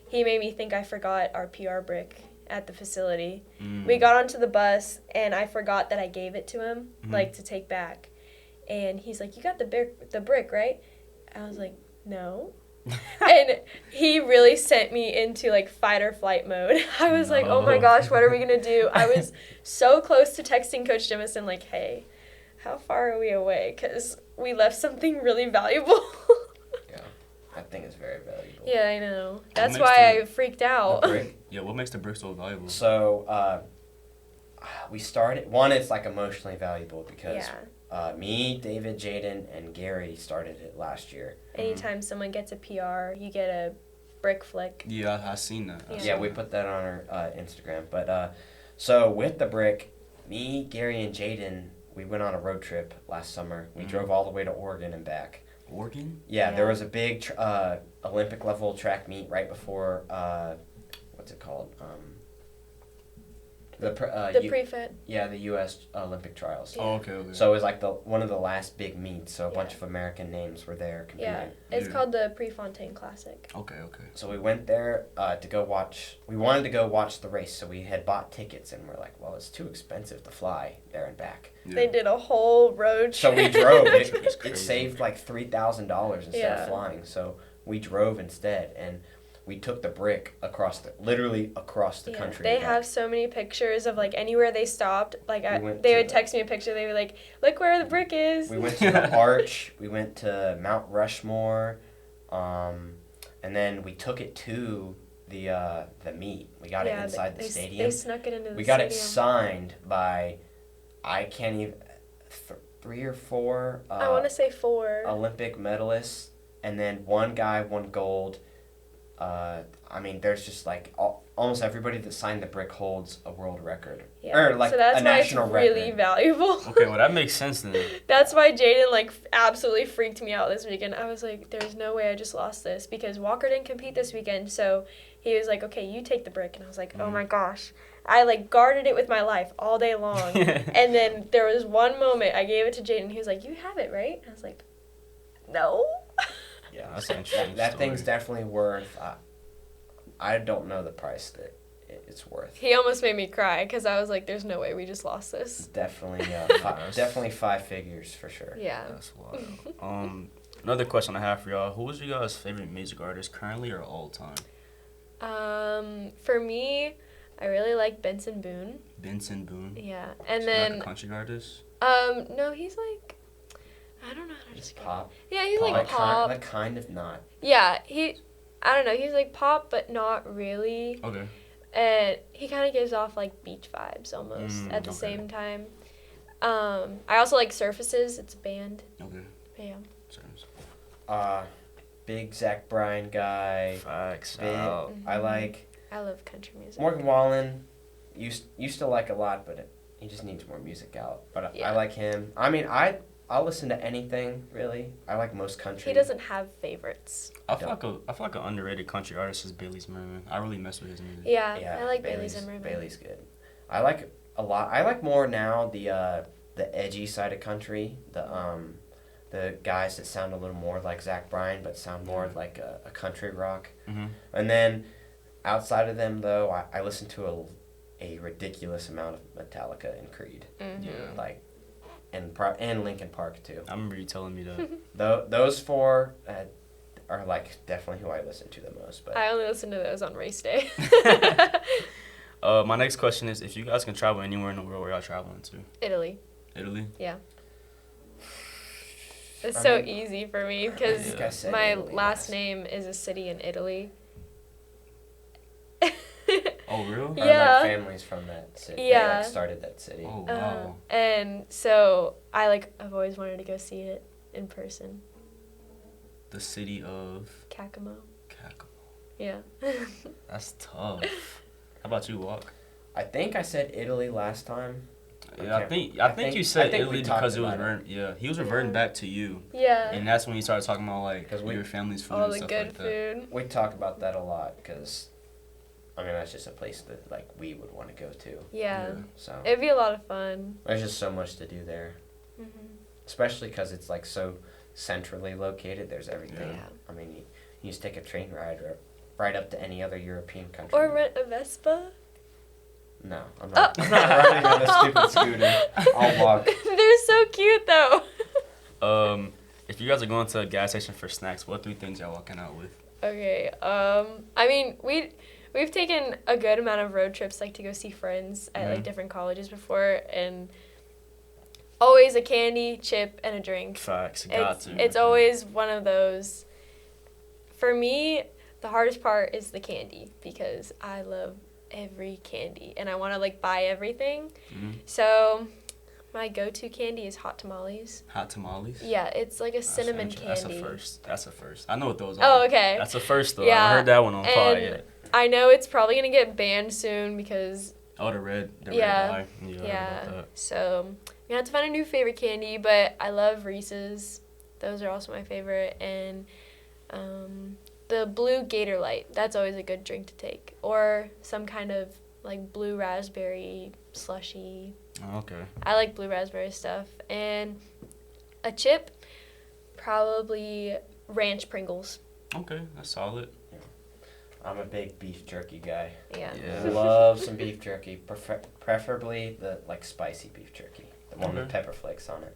he made me think I forgot our PR brick at the facility. We got onto the bus, and I forgot that I gave it to him, to take back. And he's like, "You got the brick, right?" I was like, "No." And he really sent me into fight or flight mode. I was like, "Oh my gosh, what are we gonna do?" I was so close to texting Coach Jemison "Hey, how far are we away? Because we left something really valuable." That thing is very valuable. Yeah, I know. That's why I freaked out. Yeah, what makes the brick so valuable? So, we started... One, it's emotionally valuable because Me, David, Jaden, and Gary started it last year. Anytime someone gets a PR, you get a brick flick. Yeah, I seen that. Yeah, we put that on our Instagram. But so with the brick, me, Gary, and Jaden, we went on a road trip last summer. We drove all the way to Oregon and back. Oregon? Yeah, there was a big Olympic level track meet right before what's it called? The pre-fit. Yeah, the U.S. Olympic trials. Oh, okay. So it was like one of the last big meets. So a bunch of American names were there competing. Yeah, it's called the Prefontaine Classic. Okay. So we went there to go watch. We wanted to go watch the race, so we had bought tickets, and we're like, well, it's too expensive to fly there and back. Yeah. They did a whole road trip. So we drove. It's It crazy. saved like $3,000 instead of flying. So we drove instead, and we took the brick literally across the country. They have so many pictures of like anywhere they stopped. Like they would text me a picture. They were like, "Look where the brick is." We went to the Arch. We went to Mount Rushmore, and then we took it to the meet. We got it inside the stadium. They snuck it into the stadium. We got it signed by, I can't even, 3 or 4. I want to say 4 Olympic medalists, and then one guy won gold. I mean, there's just like almost everybody that signed the brick holds a world record. Yeah. Or like so that's a national why it's really record. valuable. Okay, well that makes sense then. That's why Jaden like absolutely freaked me out this weekend. I was like, there's no way I just lost this because Walker didn't compete this weekend. So he was like, okay, you take the brick. And I was like, oh my gosh. I like guarded it with my life all day long. And then there was one moment I gave it to Jaden. He was like, you have it, right? And I was like, no. Yeah, That's an interesting that story. thing's definitely worth. I don't know the price that it's worth. He almost made me cry because I was like, there's no way we just lost this. It's definitely definitely 5 figures for sure. Yeah. That's wild. Another question I have for y'all: who is your guys' favorite music artist currently or all time? For me, I really like Benson Boone. Benson Boone. Yeah, and So then like a country artist. no, he's like, I don't know how to Just describe. pop. Yeah, he's like pop. Like kind of not. Yeah, I don't know, he's like pop, but not really. Okay. And he kind of gives off like beach vibes almost at the okay. same time. I also like Surfaces. It's a band. Okay. Yeah. Big Zach Bryan guy. Facts. Big, I like I love country music. Morgan Wallen. Used to like a lot, but he just needs more music out. But I like him. I mean, I'll listen to anything really. I like most country. He doesn't have favorites. I feel like an underrated country artist is Bailey Zimmerman. I really mess with his music. Yeah, I like Bailey Zimmerman. Bailey's good. I like a lot. I like more now the edgy side of country. The guys that sound a little more like Zach Bryan, but sound more like a country rock. Mm-hmm. And then outside of them, though, I listen to a ridiculous amount of Metallica and Creed. Mm-hmm. Yeah. Like, and Linkin Park too. I remember you telling me that. Those 4 are like definitely who I listen to the most. But I only listen to those on race day. My next question is: if you guys can travel anywhere in the world, where y'all traveling to? Italy. Italy. Yeah. It's I so mean, easy for me I think I because said my Italy last last. name is a city in Italy. Oh, real? Our Yeah. like families from that city. They Yeah. like started that city. Oh, wow. And so I've always wanted to go see it in person. The city of Caccamo. Caccamo. Yeah. That's tough. How about you, Walk? I think I said Italy last time. Yeah, I think you said I think we Italy talked because it was about he was reverting back to you, Yeah. and that's when you started talking about like 'Cause your family's food All and the stuff good like that. food. We talk about that a lot because, I mean, that's just a place that like we would want to go to. Yeah. So It'd be a lot of fun. there's just so much to do there, especially because it's like so centrally located. There's everything. Yeah. I mean, you just take a train ride right up to any other European country. Or rent a Vespa. No, I'm not. I'm not riding on a stupid scooter. I'll walk. They're so cute though. If you guys are going to a gas station for snacks, what 3 things y'all walking out with? Okay. I mean, we've taken a good amount of road trips like to go see friends at like different colleges before, and always a candy, chip, and a drink. Facts, got to. It's always one of those. For me, the hardest part is the candy because I love every candy and I want to like buy everything. So my go-to candy is hot tamales. Hot tamales? Yeah, it's like a cinnamon That's candy. That's a first. I know what those are. Oh, okay. That's a first, though. Yeah, I heard that one on pod and yet. I know it's probably going to get banned soon because... Oh, the red dye. Yeah, I heard about that. so I'm gonna have to find a new favorite candy, but I love Reese's. Those are also my favorite, and the blue Gator Light. That's always a good drink to take, or some kind of like blue raspberry slushy. Oh, okay. I like blue raspberry stuff, and a chip, probably ranch Pringles. Okay, that's solid. I'm a big beef jerky guy. Yeah. Love some beef jerky, preferably the like spicy beef jerky, the one with pepper flakes on it.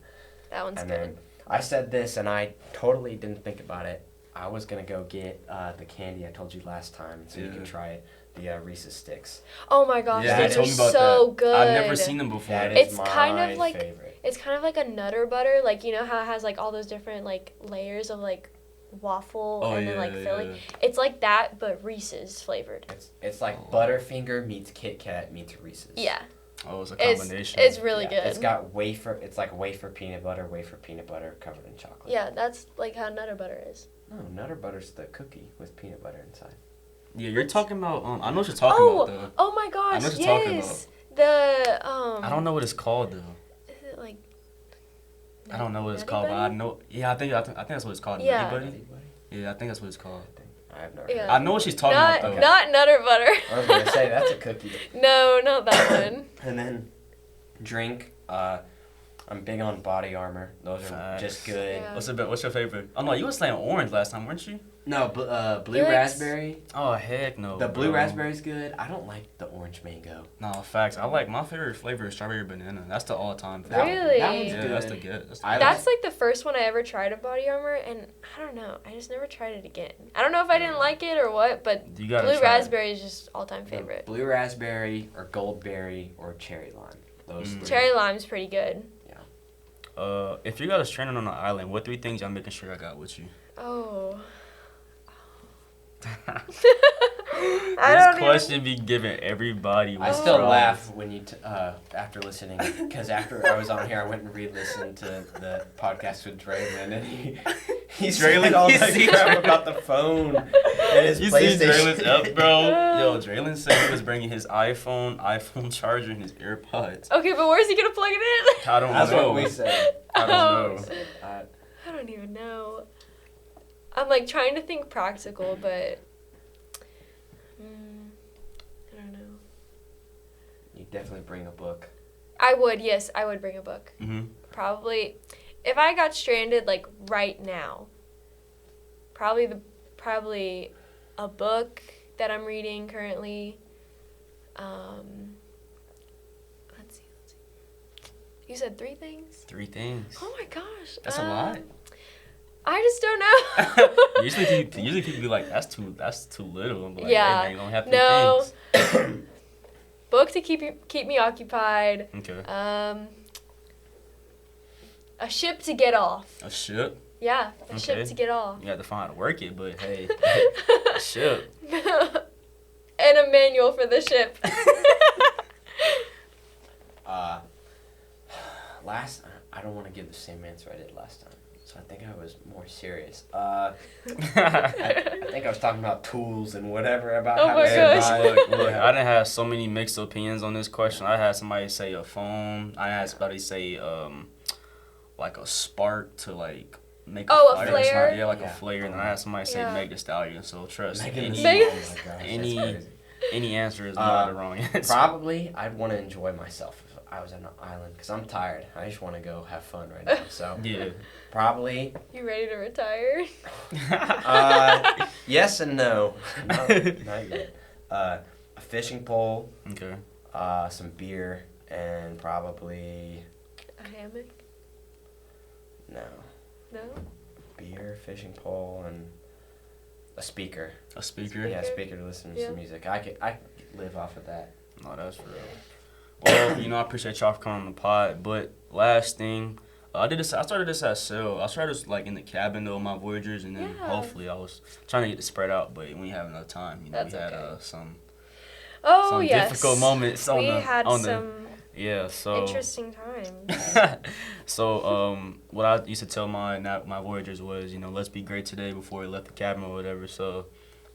That one's And good. then I said this, and I totally didn't think about it. I was gonna go get the candy I told you last time, so you can try it. The Reese's Sticks. Oh my gosh, Yeah, those you are told me about so that. good. I've never seen them before. That is It's my kind of like favorite. It's kind of like a Nutter Butter, like you know how it has like all those different like layers of like waffle and then like filling. Yeah. It's like that, but Reese's flavored. It's like Butterfinger meets Kit Kat meets Reese's. Yeah. Oh, it's a It's combination. it's really good. It's got it's like wafer peanut butter covered in chocolate. Yeah, that's like how Nutter Butter is. No, Nutter Butter's the cookie with peanut butter inside. Yeah, you're talking about. I know what you're talking about though. Oh my I gosh, know what you're talking yes. The I don't know what it's called though. Is it like? I don't know what it's Nutty called, but I Buddy? know. Yeah, I think that's what it's called. Yeah. Nutty Buddy? Yeah, I think that's what it's called. I have no Yeah. idea. I know what she's talking Not about though. not Nutter Butter. I was gonna say that's a cookie. No, not that one. And then drink. I'm big on Body Armor. Those are Facts. just good. Yeah. What's your favorite? Oh no, you were saying orange last time, weren't you? No, blue Felix? raspberry. Oh heck no. The blue bro. raspberry's good. I don't like the orange mango. No, facts. I like my favorite flavor is strawberry banana. That's the all-time favorite. Really? That one's Yeah, good. that's the good. That's the I That's like the first one I ever tried of Body Armor, and I don't know. I just never tried it again. I don't know if I didn't like it or what, but You gotta blue try it. raspberry is just all-time favorite. Blue raspberry or goldberry or cherry lime. Those three. Cherry lime's pretty good. If you guys stranded on an island, what 3 things y'all making sure I got with you? Oh. This question be given everybody. I with still fries. laugh when you after listening, because after I was on here, I went and re-listened to the podcast with Draylon, and he said all that crap about the phone and his You see PlayStation. Draylen's up, bro? Yo, Draylon said he was bringing his iPhone charger, and his AirPods. Okay, but where's he gonna plug it in? I don't That's know. what we said. I don't know. I don't even know. I'm like trying to think practical, but I don't know. You definitely bring a book. I would bring a book. Mhm. Probably, if I got stranded like right now, probably a book that I'm reading currently. Let's see. You said 3 things? 3 things. Oh my gosh. That's a lot. I just don't know. usually people be like, that's too little. I'm like, Yeah. hey, man, you don't have 3 No. things. Book to keep me occupied. Okay. A ship to get off. A ship. Yeah, a ship Okay. to get off. You have to find how to work it, but hey, a ship. And a manual for the ship. I don't want to give the same answer I did last time, so I think I was more serious. I think I was talking about tools and whatever about Oh how my to gosh. survive. Look, I didn't have so many mixed opinions on this question. I had somebody say a phone. I had somebody say like a spark to like make a Oh, a fire. flare? Yeah, like Yeah. a flare. And I had somebody say Yeah. Meg the Stallion. So trust me, Megan Thee Megan- Stallion, oh my gosh, that's any- crazy. any answer is not the wrong answer. Probably, I'd want to enjoy myself if I was on an island, because I'm tired. I just want to go have fun right now. So Yeah. probably, You ready to retire? yes and no. Not yet. A fishing pole, Okay. some beer, and probably A hammock? no No? beer, fishing pole, and a speaker. A speaker. Yeah, a speaker to listen to Yeah. some music. I could live off of that. No, that's real. Well, I appreciate y'all for coming on the pod. But last thing, I started this at Sail. I started this like in the cabin though, my Voyagers, and then Yeah. hopefully I was trying to get it spread out, but we didn't have enough time. That's we had okay. some Oh, some yes. difficult moments We on the had on some Yeah, so Interesting time. so what I used to tell my Voyagers was, let's be great today before we left the cabin or whatever. So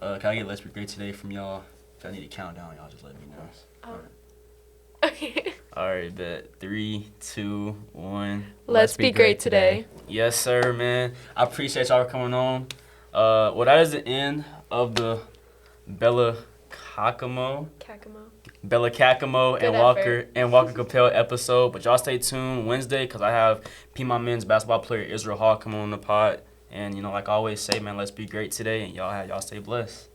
can I get let's be great today from y'all? If I need to count down, y'all just let me know. Okay. All right, bet 3, 2, 1. Let's be great today. Yes, sir, man. I appreciate y'all for coming on. Well, that is the end of the Bella Caccamo Good and Walker Capelle episode. But y'all stay tuned Wednesday because I have Piedmont men's basketball player Israel Hall coming on the pod. And like I always say, man, let's be great today. And y'all stay blessed.